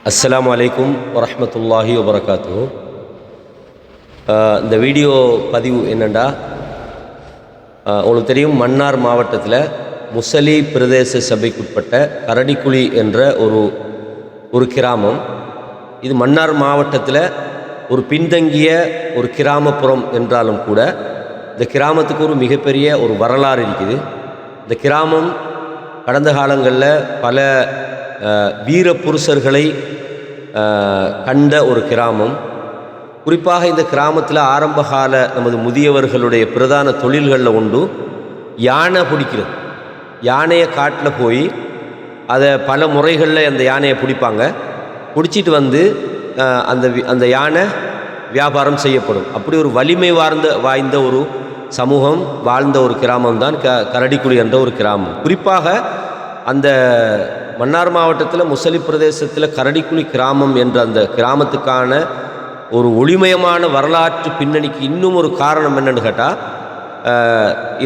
அஸ்ஸலாமு அலைக்கும் வரஹ்மத்துல்லாஹி வபரகாத்துஹு. இந்த வீடியோ பதிவு என்னென்னா, உங்களுக்கு தெரியும், மன்னார் மாவட்டத்தில் முசலி பிரதேச சபைக்குட்பட்ட கரடிக்குழி என்ற ஒரு கிராமம். இது மன்னார் மாவட்டத்தில் ஒரு பின்தங்கிய ஒரு கிராமப்புறம் என்றாலும் கூட இந்த கிராமத்துக்கு ஒரு மிகப்பெரிய ஒரு வரலாறு இருக்குது. இந்த கிராமம் கடந்த காலங்களில் பல வீர புருஷர்களை கண்ட ஒரு கிராமம். குறிப்பாக இந்த கிராமத்தில் ஆரம்பகால நமது முதியவர்களுடைய பிரதான தொழில்களில் ஒன்று யானை பிடிக்கிறது. யானையை காட்டில் போய் அதை பல முறைகளில் அந்த யானையை பிடிப்பாங்க. பிடிச்சிட்டு வந்து அந்த யானை வியாபாரம் செய்யப்படும். அப்படி ஒரு வலிமை வாய்ந்த ஒரு சமூகம் வாழ்ந்த ஒரு கிராமம் தான் கரடிக்குழி என்ற ஒரு கிராமம். குறிப்பாக அந்த மன்னார் மாவட்டத்தில் முசலி பிரதேசத்தில் கரடிக்குழி கிராமம் என்ற அந்த கிராமத்துக்கான ஒரு ஒளிமயமான வரலாற்று பின்னணிக்கு இன்னும் ஒரு காரணம் என்னென்னு கேட்டால்,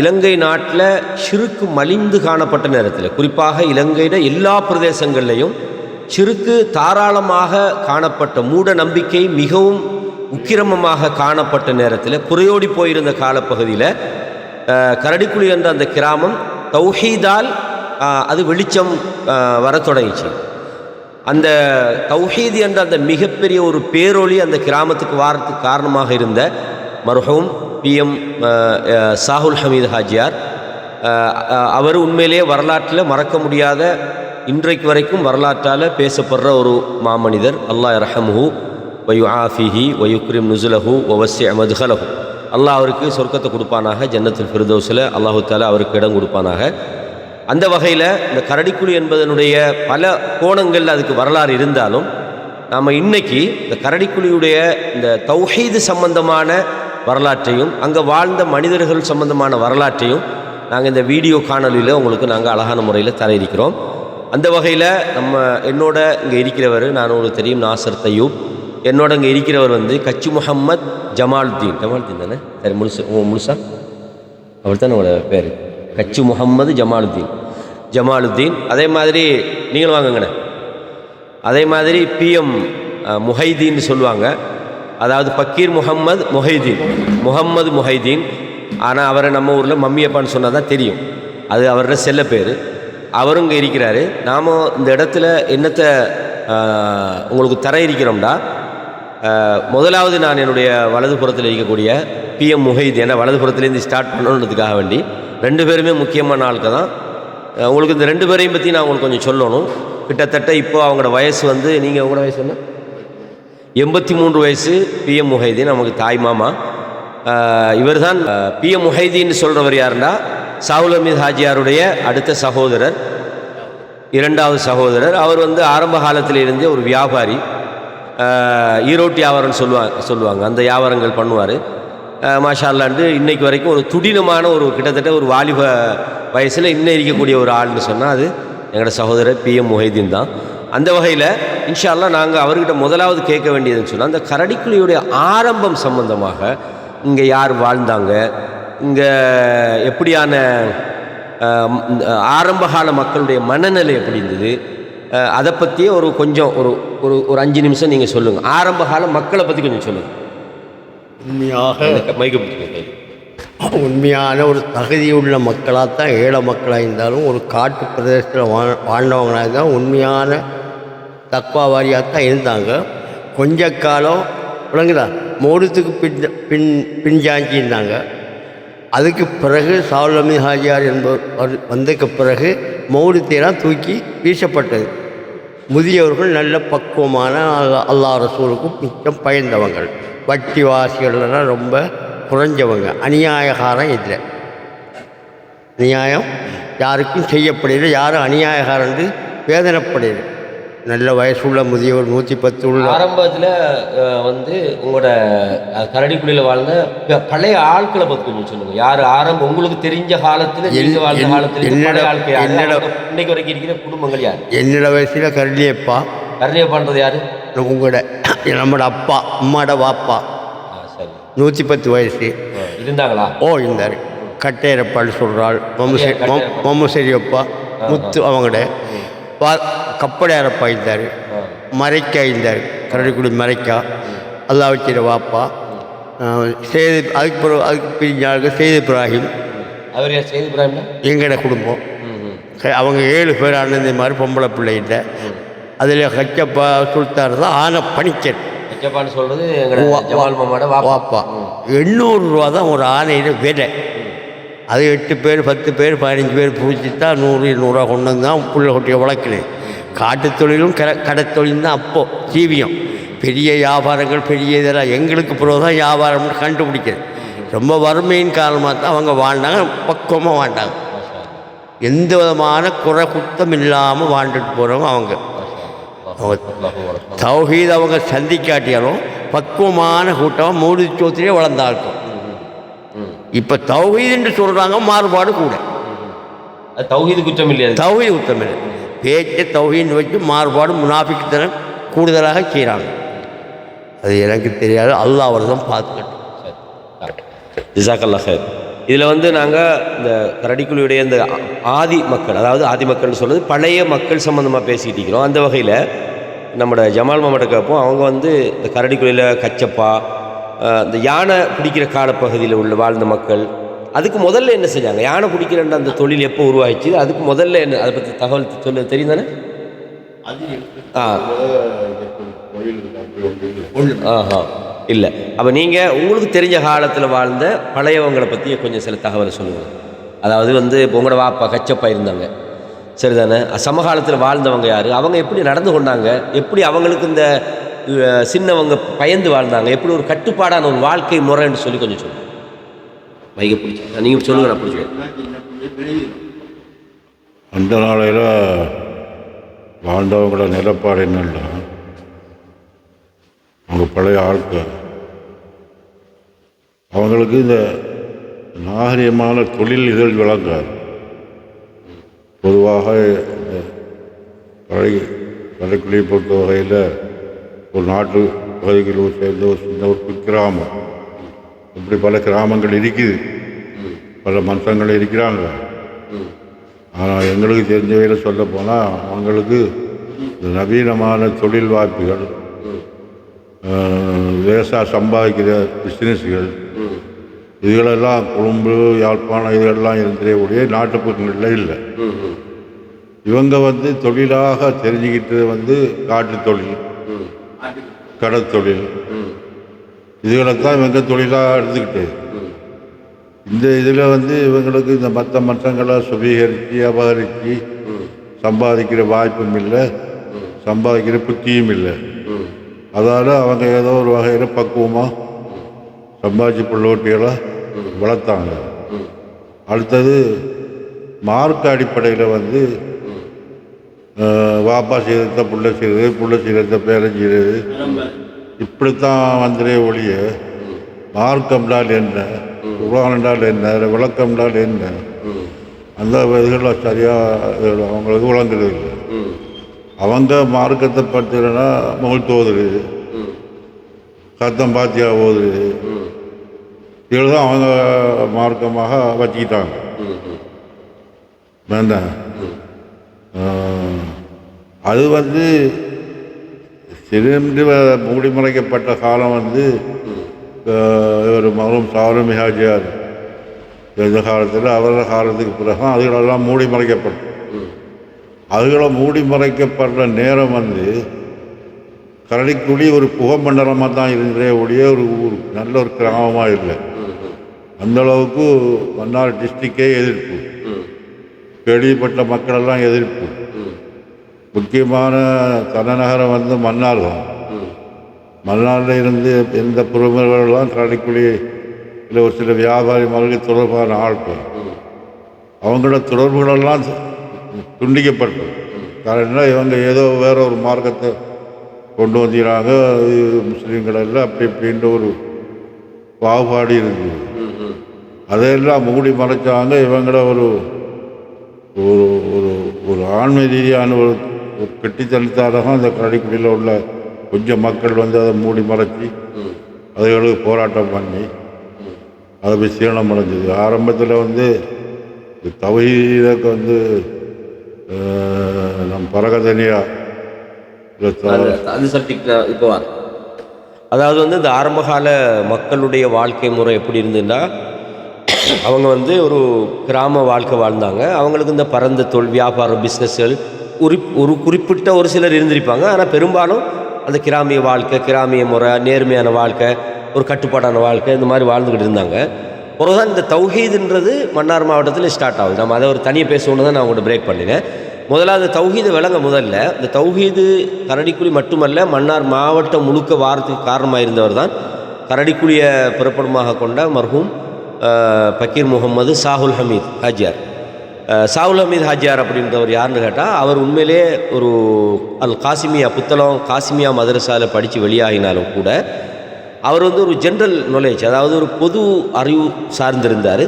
இலங்கை நாட்டில் ஷிருக்கு மலிந்து காணப்பட்ட நேரத்தில், குறிப்பாக இலங்கையில் எல்லா பிரதேசங்கள்லேயும் ஷிருக்கு தாராளமாக காணப்பட்ட, மூட நம்பிக்கை மிகவும் உக்கிரமமாக காணப்பட்ட நேரத்தில், புரையோடி போயிருந்த காலப்பகுதியில் கரடிக்குழி என்ற அந்த கிராமம் தௌஹீதால் அது வெளிச்சம் வர தொடங்கிச்சு. அந்த தௌஹீத் என்ற அந்த மிகப்பெரிய ஒரு பேரொளி அந்த கிராமத்துக்கு வாரத்துக்கு காரணமாக இருந்த மர்ஹூம் PM சாகுல் ஹமீது ஹாஜியார், அவர் உண்மையிலேயே வரலாற்றில் மறக்க முடியாத, இன்றைக்கு வரைக்கும் வரலாற்றால் பேசப்படுற ஒரு மாமனிதர். அல்லாஹ் யர்ஹமுஹு வயு ஆஃபிஹி வயுக்ரிம் நுசுலஹு வவஸ்ஸி மத்ஹலஹு. அல்லாஹ் அவருக்கு சொர்க்கத்தை கொடுப்பானாக, ஜன்னத்துல் ஃபிர்தௌஸில் அல்லாஹு தஆலா அவருக்கு இடம் கொடுப்பானாக. அந்த வகையில் இந்த கரடிக்குழி என்பதனுடைய பல கோணங்கள் அதுக்கு வரலாறு இருந்தாலும், நாம் இன்றைக்கி இந்த கரடிக்குழியுடைய இந்த தௌஹீது சம்பந்தமான வரலாற்றையும் அங்கே வாழ்ந்த மனிதர்கள் சம்பந்தமான வரலாற்றையும் நாங்கள் இந்த வீடியோ காணொலியில் உங்களுக்கு நாங்கள் அழகான முறையில் தர இருக்கிறோம். அந்த வகையில் என்னோட இங்கே இருக்கிறவர், நான் உங்களுக்கு தெரியும், நாசர் தையூப். என்னோட இங்கே இருக்கிறவர் கச்சி முஹம்மது ஜமாலுத்தீன் தானே? சரி, முழுசா அவர் தான் உங்களோட பேர், கச்சி முஹம்மது ஜமாலுத்தீன். அதே மாதிரி நீங்களும் வாங்குங்கண்ணே. அதே மாதிரி PM முஹைதீன் சொல்லுவாங்க, அதாவது பக்கீர் முஹம்மது முஹைதீன். ஆனால் அவரை நம்ம ஊரில் மம்மியப்பான்னு சொன்னால் தான் தெரியும், அது அவரோட செல்ல பேர். அவரும் இங்கே இருக்கிறாரு. நாம் இந்த இடத்துல என்னத்தை உங்களுக்கு தர இருக்கிறோம்டா, முதலாவது நான் என்னுடைய வலதுபுறத்தில் இருக்கக்கூடிய PM முஹைதீன், ஏன்னா வலதுபுறத்துலேருந்து ஸ்டார்ட் பண்ணணுன்றதுக்காக வேண்டி, ரெண்டு பேருமே முக்கியமான ஆட்கள் தான். உங்களுக்கு இந்த ரெண்டு பேரையும் பற்றி நான் உங்களுக்கு கொஞ்சம் சொல்லணும். கிட்டத்தட்ட இப்போ அவங்களோட வயசு நீங்கள் உங்களோட வயசு என்ன? 83 வயசு. PM முஹைதீன் நமக்கு தாய் மாமா. இவர் தான் PM முஹைதீன் சொல்கிறவர். யாருன்னா சாகுல் ஹமீது ஹாஜியாருடைய அடுத்த சகோதரர், இரண்டாவது சகோதரர். அவர் ஆரம்ப காலத்தில் இருந்தே ஒரு வியாபாரி, ஈரோட்டு வியாபாரம்னு சொல்லுவாங்க. அந்த வியாபாரங்கள் பண்ணுவார். மாஷா அல்லாண்டு இன்னைக்கு வரைக்கும் ஒரு துடினமான ஒரு கிட்டத்தட்ட ஒரு வாலிப வயசில் இன்னும் இருக்கக்கூடிய ஒரு ஆள்னு சொன்னால் அது எங்களோட சகோதரர் PM முஹைதீன் தான். அந்த வகையில் இன்ஷா அல்லாஹ் நாங்கள் அவர்கிட்ட முதலாவது கேட்க வேண்டியதுன்னு சொன்னால், அந்த கரடிக்குழியுடைய ஆரம்பம் சம்பந்தமாக, இங்கே யார் வாழ்ந்தாங்க, இங்கே எப்படியான ஆரம்பகால மக்களுடைய மனநிலை எப்படி இருந்தது, அதை பற்றியே கொஞ்சம் ஒரு 5 நிமிஷம் நீங்கள் சொல்லுங்கள். ஆரம்பகால மக்களை பற்றி கொஞ்சம் சொல்லுங்கள். உண்மையான ஒரு தகுதியுள்ள மக்களாக தான், ஏழை மக்களாக இருந்தாலும், ஒரு காட்டு பிரதேசத்தில் வாழ்ந்தவங்களாக இருந்தால் உண்மையான தக்வாவாரியாக தான் இருந்தாங்க. கொஞ்ச காலம் விளங்குதா மௌனத்துக்கு பின்ஜாஞ்சி இருந்தாங்க. அதுக்கு பிறகு சாகுல் ஹமீது ஹாஜியார் என்பவர் வந்ததுக்கு பிறகு மௌனத்தையெல்லாம் தூக்கி வீசப்பட்டது. முதியவர்கள் நல்ல பக்குவமான, அல்லாஹ் ரசூலுக்கும் மிச்சம் பயந்தவங்கள், வட்டிவாசிகள்லாம் ரொம்ப குறைஞ்சவங்க, அநியாயகாரம் இல்லை, அநியாயம் யாருக்கும் செய்யப்படலை, யாரும் அநியாயகாரன்று வேதனைப்படலை. நல்ல வயசுள்ள முதியவர் 110 உள்ள. ஆரம்பத்தில் உங்களோட கரடிக்குழியில் வாழ்ந்த பழைய ஆட்களை பற்றி கொஞ்சம் சொல்லுங்கள். யார் உங்களுக்கு தெரிஞ்ச காலத்தில், வாழ்ந்த காலத்தில் இன்னைக்கு வரைக்கும் இருக்கிற குடும்பங்கள் யார்? என்னோட வயசில் கரடியப்பான்றது யார்? நம்மளோட அப்பா, அம்மாட வாப்பா. 110 வயசு இருந்தாங்களா? இருந்தார். கட்டையரப்பான்னு சொல்கிறாள், மொம்மசரியப்பா முத்து அவங்களோட கப்படையாரப்பா இருந்தார். மறைக்கா இந்த கரடிக்குடி மறைக்கா அல்லா வச்சிட வாப்பா சேது அதுக்கு பிரிஞ்சாங்க சேது இப்ராஹிம். அவர் யார்? சேது இப்ராஹிம் எங்களோட குடும்பம். அவங்க 7 பேர் அண்ணன் மாதிரி பொம்பளை பிள்ளைகிட்ட. அதில் கச்சப்பா சுல்தான் தான் ஆன பணிக்கர். கச்சப்பான்னு சொல்கிறது எங்களோட ஜமால் மாமாவோட வாப்பா. 800 ரூபா தான் ஒரு ஆணையில் விதை. அது 8 பேர் 10 பேர் 15 பேர் பிடிச்சி தான் 100 200 கொண்டு வந்து தான் புள்ள கொட்டியை வளர்க்குனேன். காட்டு தொழிலும் கடைத்தொழிலும் தான் அப்போது ஜீவியம். பெரிய வியாபாரங்கள் பெரிய இதெல்லாம் எங்களுக்கு பிறகு தான் வியாபாரம்னு கண்டுபிடிக்கிறது. ரொம்ப வறுமையின் காரணமாக தான் அவங்க வாழ்ந்தாங்க, பக்குவமாக வாழ்ந்தாங்க. எந்த விதமான குறை குத்தம் இல்லாமல் வாழ்ந்துட்டு போகிறவங்க அவங்க. தௌஹீத் அவங்க சந்திக்காட்டியாலும் பக்குவமான கூட்டம் மூடிச்சோத்திலே வளர்ந்தாஇருக்கும். இப்போ தௌஹீத் என்று சொல்கிறாங்க, மாறுபாடு கூட. தௌஹீது குற்றம் இல்லையா? தௌஹீது குற்றம் இல்லை. பேச்சை தௌஹீன்னு வச்சு மாறுபாடு முனாஃபிக்குத்தனம் கூடுதலாக செய்கிறாங்க. அது எனக்கு தெரியாது, அல்லாஹ் அவர் தான் பார்த்துக்கட்டும். ஜிசாக்கல்லா ஹைர். இதில் வந்து நாங்கள் இந்த கரடிக்குழியுடைய இந்த ஆதி மக்கள், அதாவது ஆதி மக்கள்னு சொல்கிறது பழைய மக்கள் சம்மந்தமாக பேசிகிட்டு இருக்கிறோம். அந்த வகையில் நம்மளோட ஜமால் மாமாட்ட கேட்போம். அவங்க வந்து இந்த கரடிக்குழியில் கச்சப்பா இந்த யானை பிடிக்கிற காலப்பகுதியில் உள்ள வாழ்ந்த மக்கள், அதுக்கு முதல்ல என்ன செஞ்சாங்க? யானை பிடிக்கிறன்ற அந்த தொழில் எப்போ உருவாகிச்சு? அதுக்கு முதல்ல என்ன, அதை பற்றி தகவல் சொல்ல தெரியும் தானே? ஆஹா இல்லை. அப்போ நீங்கள் உங்களுக்கு தெரிஞ்ச காலத்தில் வாழ்ந்த பழையவங்களை பற்றி கொஞ்சம் சில தகவலை சொல்லுங்கள். அதாவது வந்து இப்போ உங்களோட வாப்பா கச்சப்பா இருந்தாங்க, சரிதானே? சமகாலத்தில் வாழ்ந்தவங்க யார், அவங்க எப்படி நடந்து கொண்டாங்க, எப்படி அவங்களுக்கு இந்த சின்னவங்க பயந்து வாழ்ந்தாங்க, எப்படி ஒரு கட்டுப்பாடான ஒரு வாழ்க்கை முறைன்னு சொல்லி கொஞ்சம் சொல்லுங்கள். வைகை பிடிச்சி நீங்கள் சொல்லுங்கள், நான் பிடிச்சிக்கிறேன். அந்த நாளையில் வாழ்ந்தவங்களோட நிலப்பாடு என்னன்னா, அவங்க பழைய ஆட்கள் அவங்களுக்கு இந்த நாகரிகமான தொழில் இதழ் விளங்காது. பொதுவாக இந்த கடைக்குழியை பொறுத்த வகையில் ஒரு நாட்டு பகுதிகளில் சேர்ந்த ஒரு சின்ன ஒரு குக்கிராமம். இப்படி பல கிராமங்கள் இருக்குது, பல மனுஷங்கள் இருக்கிறாங்க. ஆனால் எங்களுக்கு தெரிஞ்ச வகையில் சொல்ல போனால் அவங்களுக்கு இந்த நவீனமான தொழில் வாய்ப்புகள், லேசாக சம்பாதிக்கிற பிஸ்னஸ்கள், இதுகளெல்லாம் கொழும்பு யாழ்ப்பாணம் இதுகளெல்லாம் இருந்தே நாட்டுப்புறங்களில் இல்லை. இவங்க வந்து தொழிலாக தெரிஞ்சுக்கிட்டு வந்து காட்டு தொழில், கடற்தொழில், இதுகளைத்தான் இவங்க தொழிலாக எடுத்துக்கிட்டு இந்த இதில் வந்து இவங்களுக்கு இந்த மற்ற மற்றங்களை சுபீகரித்து அபகரித்து சம்பாதிக்கிற வாய்ப்பும் இல்லை, சம்பாதிக்கிற புத்தியும் இல்லை. அதால் அவங்க ஏதோ ஒரு வகையில் பக்குவமாக சம்பாதிச்சு பிள்ளோட்டிகளை வளர்த்தாங்க. அடுத்தது மார்க்க அடிப்படையில் வந்து வாப்பா செய்கிறத புள்ள செய்கிறது, புள்ள செய்கிறத பேரை செய்கிறது, இப்படித்தான் வந்துடே ஒழிய மார்க்கம்னால் என்ன, குர்ஆன் என்றால் என்ன, விளக்கம் என்றால் என்ன, அந்த இதுகள் சரியாக அவங்களுக்கு விளங்குறது இல்லை. அவங்க மார்க்கத்தை பற்றினா முகழ்த்து ஓதுறது, கத்தம் பாத்தியா ஓதுறது, இதில் தான் அவங்க மார்க்கமாக வச்சுக்கிட்டாங்க. வேண்டாம், அது வந்து சிறந்து மூடி மறைக்கப்பட்ட காலம் வந்து இவர் மரும் சாவரம் மிகாஜியார் எந்த காலத்தில் அவரோட காலத்துக்கு பிறகு அதுகளெல்லாம் மூடி மறைக்கப்படும். அதுகளை மூடி மறைக்கப்படுற நேரம் வந்து கரடிக்குழி ஒரு புகமண்டலமாக தான் இருந்தே ஒழிய ஒரு ஊர் நல்ல ஒரு கிராமமாக இல்லை. அந்தளவுக்கு மன்னார் டிஸ்ட்ரிக்டே எதிர்ப்பு, கேள்விப்பட்ட மக்களெல்லாம் எதிர்ப்பு. முக்கியமான தலைநகரம் வந்து மன்னார் தான். மன்னாரில் இருந்து எந்த பிரமுகர்கள்லாம் கரடிக்குழி இல்லை ஒரு சில வியாபாரி மகளுக்கு தொடர்பான ஆட்கள், அவங்களோட தொடர்புகளெல்லாம் துண்டிக்கப்பட்டது. காரணம் இவங்க ஏதோ வேற ஒரு மார்க்கத்தை கொண்டு வந்துக்கிறாங்க, முஸ்லீம்களெல்லாம் அப்படி இப்படின்ற ஒரு பாகுபாடு இருக்குது. அதையெல்லாம் மூடி மறைச்சாங்க. இவங்கள ஒரு ஒரு ஒரு ஒரு ஆண்மை ரீதியான ஒரு கெட்டித்தனத்தாலும் அந்த கரடிக்குடியில் உள்ள கொஞ்சம் மக்கள் வந்து அதை மூடி மறைச்சி அதுகளுக்கு போராட்டம் பண்ணி அதை போய் சீரணம் அடைஞ்சது. ஆரம்பத்தில் வந்து தௌஹீதுக்கு வந்து நம் பரகதனியா அந்த சப்ஜெக்ட் இப்போ வர. அதாவது வந்து இந்த ஆரம்பகால மக்களுடைய வாழ்க்கை முறை எப்படி இருந்ததுன்னா, அவங்க வந்து ஒரு கிராம வாழ்க்கை வாழ்ந்தாங்க. அவங்களுக்கு இந்த பரந்த தொழில் வியாபாரம் பிஸ்னஸ்கள் ஒரு குறிப்பிட்ட ஒரு சிலர் இருந்திருப்பாங்க. ஆனால் பெரும்பாலும் அந்த கிராமிய வாழ்க்கை, கிராமிய முறை, நேர்மையான வாழ்க்கை, ஒரு கட்டுப்பாடான வாழ்க்கை, இந்த மாதிரி வாழ்ந்துக்கிட்டு இருந்தாங்க. பிறகுதான் இந்த தௌஹீதுன்றது மன்னார் மாவட்டத்தில் ஸ்டார்ட் ஆகுது. நம்ம அதை ஒரு தனியாக பேசணுன்னு தான் நான் உங்கள்கிட்ட பிரேக் பண்ணினேன். முதலாவது தௌஹீது விளங்க முதல்ல இந்த தௌஹீது கரடிக்குழி மட்டுமல்ல, மன்னார் மாவட்டம் முழுக்க வாரத்துக்கு காரணமாக இருந்தவர் தான் கரடிக்குழியை பிறப்பிடமாக கொண்ட மர்ஹூம் பக்கீர் முகமது சாகுல் ஹமீத் ஹாஜியார். சாகுல் ஹமீத் ஹாஜியார் அப்படின்றவர் யாருன்னு கேட்டால், அவர் உண்மையிலே ஒரு காசிமியா புத்தளம் காசிமியா மதரசாவில் படித்து வெளியாகினாலும் கூட அவர் வந்து ஒரு ஜென்ரல் நாலேஜ், அதாவது ஒரு பொது அறிவு சார்ந்திருந்தார்.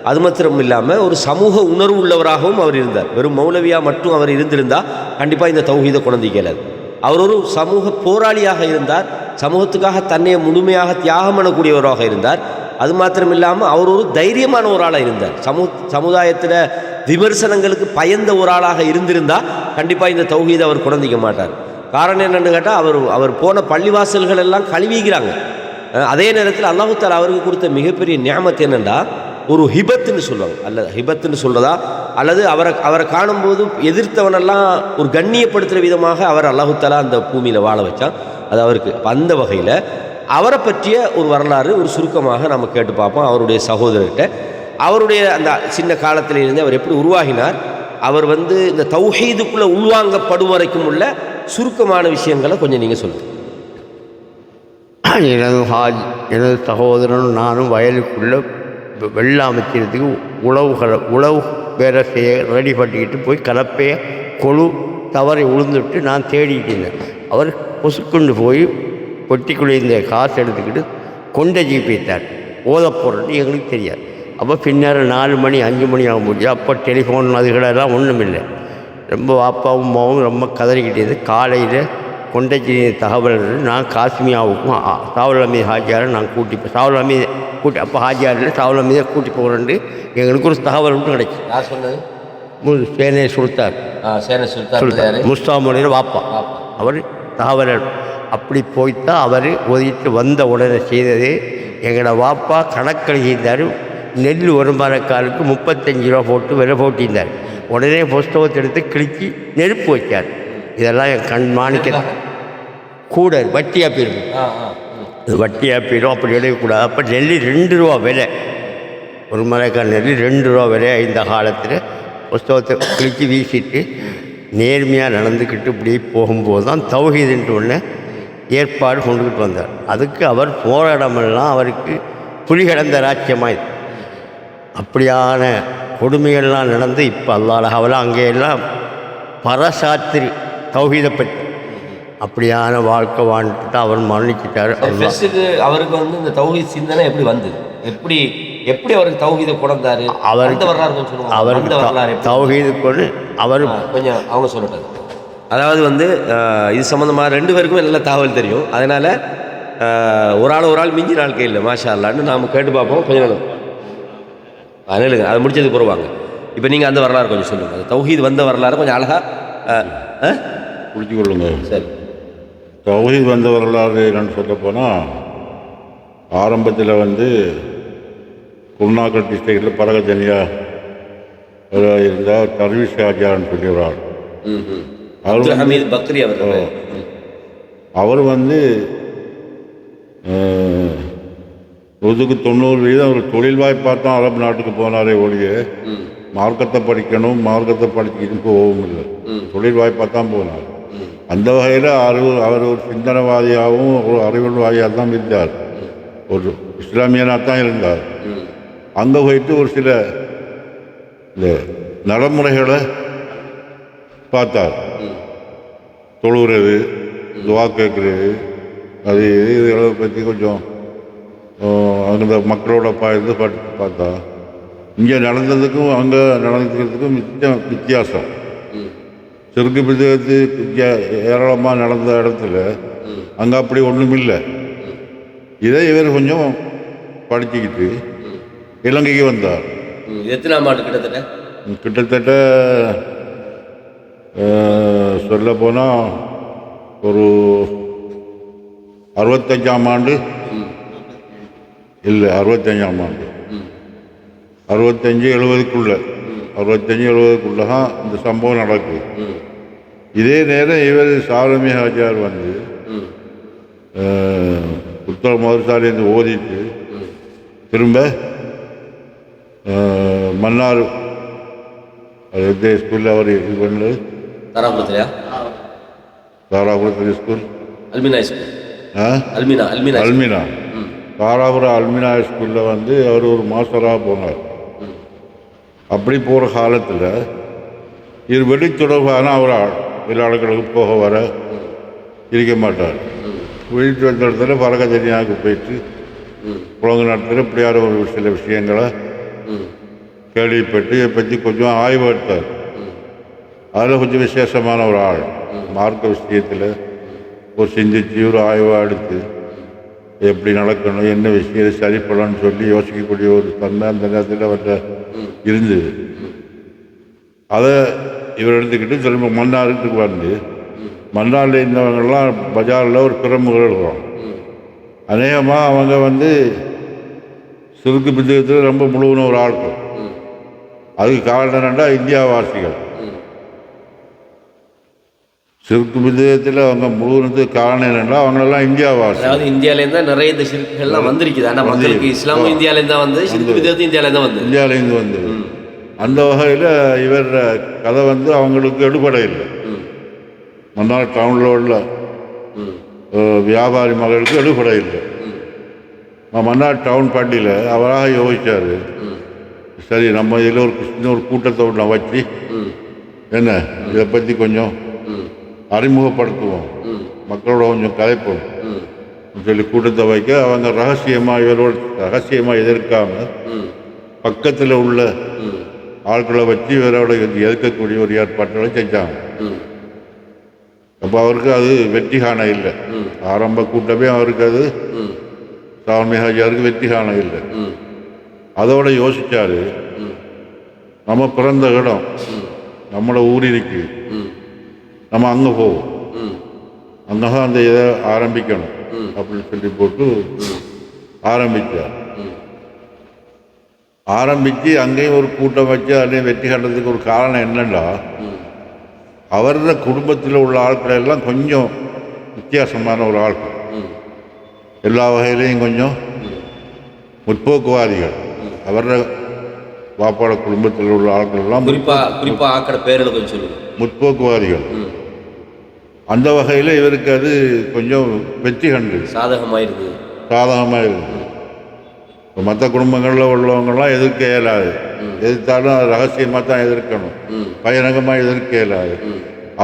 அது மாத்திரம் இல்லாமல் ஒரு சமூக உணர்வு உள்ளவராகவும் அவர் இருந்தார். வெறும் மௌலவியாக மட்டும் அவர் இருந்திருந்தால் கண்டிப்பாக இந்த தௌஹீதை கொண்டிக்கலாது. அவர் ஒரு சமூக போராளியாக இருந்தார். சமூகத்துக்காக தன்னை முழுமையாக தியாகம் பண்ணக்கூடியவராக இருந்தார். அது மாத்திரம் இல்லாமல் அவர் ஒரு தைரியமான ஒரு ஆளாக இருந்தார். சமுதாயத்தில் விமர்சனங்களுக்கு பயந்த ஒரு ஆளாக இருந்திருந்தால் கண்டிப்பாக இந்த தௌஹீதை அவர் கொண்டிக்க மாட்டார். காரணம் என்னென்னு கேட்டால், அவர் போன பள்ளிவாசல்கள் எல்லாம் கழுவிக்கிறாங்க. அதே நேரத்தில் அல்லாஹு தஆலா அவருக்கு கொடுத்த மிகப்பெரிய நியாமத்து என்னென்னா, ஒரு ஹிபத்துன்னு சொல்லுவாங்க, அல்லது ஹிபத்துன்னு சொல்கிறதா, அல்லது அவரை காணும்போது எதிர்த்தவனெல்லாம் ஒரு கண்ணியப்படுத்துகிற விதமாக அவர் அல்லாஹு தஆலா அந்த பூமியில் வாழ வச்சான். அது அவருக்கு அந்த வகையில் அவரை பற்றிய ஒரு வரலாறு ஒரு சுருக்கமாக நம்ம கேட்டு பார்ப்போம். அவருடைய சகோதரர்கிட்ட அவருடைய அந்த சின்ன காலத்திலிருந்து அவர் எப்படி உருவாகினார், அவர் வந்து இந்த தௌஹீதுக்குள்ளே உள்வாங்கப்படும் வரைக்கும் உள்ள சுருக்கமான விஷயங்களை கொஞ்சம் நீங்கள் சொல்லுங்கள். எனது சகோதரனும் நானும் வயலுக்குள்ளே வெள்ளம் அமைக்கிறதுக்கு உழவு வேற செய்ய ரெடி பண்ணிக்கிட்டு போய் கலப்பையை கொழு தவறை உளுந்துட்டு நான் தேடிட்டு இருந்தேன். அவர் பொசுக்குண்டு போய் பொட்டிக்குள்ளே இந்த காசு எடுத்துக்கிட்டு கொண்ட ஜிபித்தார். ஓத போடுறது எங்களுக்கு தெரியாது. அப்போ பின்னர் 4 மணி 5 மணி ஆக முடியும். அப்போ டெலிஃபோன் அதுகளெல்லாம் ஒன்றும் இல்லை. ரொம்ப வாப்பாவும் அம்மாவும் ரொம்ப கதறிக்கிட்டது. காலையில் கொண்டச்சி தகவல் நான் காஸ்மியாவுக்கும் சாவுல் அமீது ஹாஜியாரை நான் சாவுல் அமீது அப்போ ஹாஜியாரில் சாவுல் அமீதை கூட்டி போகிறேன்ட்டு எங்களுக்கு ஒரு தகவல் மட்டும் கிடைச்சி. யார் சொன்னது? சேனை சுல்தான் முஸ்தாமுடைய வாப்பா. அவர் தகவல் அப்படி போய்த்தான் அவர் ஒதுக்கிட்டு வந்த உடனே செய்தது. எங்களோட வாப்பா கணக்கில் செய்தார். நெல் ஒரு மரக்காலுக்கு 35 ரூபா போட்டு விலை போட்டிருந்தார். உடனே புஸ்தகத்தை எடுத்து கிழிச்சி நெருப்பு வச்சார். இதெல்லாம் என் கண் மாணிக்க கூட வட்டியாக போயிடும். வட்டியாக போயிடும். அப்படி எடுக்கக்கூடாது. அப்போ நெல் 2 ரூபா விலை, ஒரு மரக்கால் நெல் 2 ரூபா விலை. இந்த காலத்தில் புஸ்தகத்தை கிழிச்சி வீசிட்டு நேர்மையாக நடந்துக்கிட்டு இப்படி போகும்போது தான் தௌஹீதுன்ட்டு ஒன்று ஏற்பாடு கொண்டுக்கிட்டு வந்தார். அதுக்கு அவர் போகிற இடமெல்லாம் அவருக்கு புலி கிடந்த ராஜ்யமாய் அப்படியான கொடுமைகள்லாம் நடந்து இப்போ அல்லாஹ் அங்கே எல்லாம் பரசாத்திரி தௌஹீதை பற்றி அப்படியான வாழ்க்கை வாழ்ந்துட்டு தான் அவர் மரணிச்சிட்டார். அவருக்கு வந்து இந்த தௌஹீத் சிந்தனை எப்படி வந்தது, எப்படி அவருக்கு தௌஹீதை கொண்டாரு, அவருக்கு தௌஹீது கொண்டு அவர் கொஞ்சம் அவங்க சொல்லட்டாரு. அதாவது வந்து இது சம்மந்தமாக 2 பேருக்குமே நல்ல தகவல் தெரியும். அதனால் ஒரு ஆள் மிஞ்சி நாள் கையில் மாஷா அல்லான்னு நாம் கேட்டு பார்ப்போம். கொஞ்சம் நேரம் அதனாலுங்க அது முடிச்சது போடுவாங்க. இப்போ நீங்கள் அந்த வரலாறு கொஞ்சம் சொல்லுங்கள். அது தௌஹீத் வந்த வரலாறு கொஞ்சம் அழகாக புரிஞ்சு கொள்ளுங்க. சரி, தௌஹீத் வந்த வரலாறு என்னன்னு சொல்ல போனால், ஆரம்பத்தில் வந்து குருநாகல் டிஸ்ட்ரிக்டில் பரகஜனியா இருந்தால் தர்வீஸ் ஹாஜியார்னு சொல்லி ஒரு ஆள். அவர் வந்து நூற்றுக்கு 90% ஒரு தொழில் வாய்ப்பாக தான் அரபு நாட்டுக்கு போனாரே ஒழிய மார்க்கத்தை படிக்கணும், மார்க்கத்தை படிச்சுக்கிட்டு போகவும் இல்லை. தொழில் வாய்ப்பாக தான் போனார். அந்த வகையில் அவர் ஒரு சிந்தனைவாதியாகவும் ஒரு அறிவுவாதியாக தான் இருந்தார். ஒரு இஸ்லாமியனாக தான் இருந்தார். அங்கே போயிட்டு ஒரு சில இந்த நடைமுறைகளை பார்த்தார். தொழுகிறது, துவா கேட்குறது, அது இதுகளை பற்றி கொஞ்சம் அந்த மக்களோட பாய்ந்து பார்த்தா இங்கே நடந்ததுக்கும் அங்கே நடந்துக்கிறதுக்கும் வித்தியாசம். சிறுக்கு பிதத்து ஏராளமாக நடந்த இடத்துல அங்கே அப்படி ஒன்றும் இல்லை. இதை இவர் கொஞ்சம் படிச்சுக்கிட்டு இலங்கைக்கு வந்தார். எத்தனாம் ஆண்டு? கிட்டத்தட்ட சொல்ல போனால் ஒரு 65ஆம் ஆண்டு இல்லை 65ஆம் ஆண்டு 65-70க்குள்ள 65-70க்குள்ள தான் இந்த சம்பவம் நடக்குது. இதே நேரம் இவர் சாலமி ஹாஜியார் வந்து உத்தர மதுரசாலேருந்து ஓதிட்டு திரும்ப மன்னார் எந்த ஸ்கூலில் அவர் இது பண்ணது தாராபுரத்தில் ஸ்கூல் அல்மினா தாராபுரம் அல்மினா ஸ்கூலில் வந்து அவர் ஒரு மாஸ்டராக போனார். அப்படி போகிற காலத்தில் இது வெளித்தொடர்பான அவரால் வெளியாளர்களுக்கு போக வர இருக்க மாட்டார். வெளித்து வந்த இடத்துல பறக்க தனியாக போயிட்டு குழந்தை நடத்துல இப்படியான ஒரு சில விஷயங்களை கேள்விப்பட்டு இதை பற்றி கொஞ்சம் ஆய்வு எடுத்தார். அதில் கொஞ்சம் விசேஷமான ஒரு ஆள் மார்க்க விஷயத்தில் ஒரு சிந்திச்சு ஒரு ஆய்வாக எடுத்து எப்படி நடக்கணும் என்ன விஷயம் சரிப்படணும்னு சொல்லி யோசிக்கக்கூடிய ஒரு தன்மை அந்த நேரத்தில் அவர்கிட்ட இருந்தது. அதை இவர் எடுத்துக்கிட்டு திரும்ப மன்னாருக்கு வந்து மன்னாரில் இருந்தவங்கெல்லாம் பஜாரில் ஒரு பிரமுகர்கள் இருக்கிறோம். அநேகமாக அவங்க வந்து சுருக்கு புத்தகத்தில் ரொம்ப முழுவதும் ஒரு ஆட்கள். அதுக்கு காரணம் என்னென்னா இந்தியாவாசிகள். சிறுக்கு புத்தகத்தில் அவங்க முழுவதுக்கு காரணம் என்னென்னா அவங்களெல்லாம் இந்தியாவாசி. அதாவது இந்தியாவிலேருந்து தான் நிறைய இந்த சிறுக்குகள்லாம் வந்திருக்குது. ஆனால் மக்களுக்கு இஸ்லாமும் இந்தியாவிலேருந்து தான் வந்து சிறுக்கு புத்தகத்தும் இந்தியாவிலேருந்து வந்து அந்த வகையில் இவர் கதை வந்து அவங்களுக்கு எடுபட இல்லை. மன்னார் டவுனில் உள்ள வியாபாரி மகளுக்கு எடுபட இல்லை. மன்னார் டவுன் பண்டியில் அவராக யோசித்தார், சரி நம்ம இதில் ஒரு ஒரு கூட்டத்தை ஒன்று வச்சு என்ன இதை பற்றி கொஞ்சம் அறிமுகப்படுத்துவோம், மக்களோட கொஞ்சம் கதைப்போம் சொல்லி கூட்டத்தை வைக்க அவங்க ரகசியமாக இவரோட ரகசியமாக எதிர்க்காமல் பக்கத்தில் உள்ள ஆட்களை வச்சு இவரோட எதிர்க்கக்கூடிய ஒரு ஏற்பாடுகளை செஞ்சாங்க. அப்போ அவருக்கு அது வெற்றி காண இல்லை. ஆரம்ப கூட்டமே அவருக்கு அது சாமி ஹாஜியாருக்கு வெற்றி காண இல்லை. அதோட யோசிச்சாரு, நம்ம பிறந்த இடம் நம்மளோட ஊர் இருக்கு, நம்ம அங்கே போவோம், அங்கே தான் அந்த இதை ஆரம்பிக்கணும் அப்படின்னு சொல்லி போட்டு ஆரம்பித்தார். ஆரம்பித்து அங்கேயும் ஒரு கூட்டம் வச்சு அதையும் வெற்றி கண்டதுக்கு ஒரு காரணம் என்னென்னா, அவரோட குடும்பத்தில் உள்ள ஆட்கள் எல்லாம் கொஞ்சம் வித்தியாசமான ஒரு ஆட்கள், எல்லா வகையிலையும் கொஞ்சம் முற்போக்குவாதிகள். அவரோட பாப்பாட குடும்பத்தில் உள்ள ஆட்கள் எல்லாம் குறிப்பாக ஆக்கிற பேரில் கொஞ்சம் சொல்லுங்கள், முற்போக்குவாதிகள். அந்த வகையில் இவருக்கு அது கொஞ்சம் வெற்றி கண்டு சாதகமாக இருக்குது. இப்போ மற்ற குடும்பங்களில் உள்ளவங்கள்லாம் எதிர்க்க இயலாது, எதிர்த்தாலும் அது ரகசியமாக தான் எதிர்க்கணும், பகிரங்கமாக எதிர்க்க இயலாது.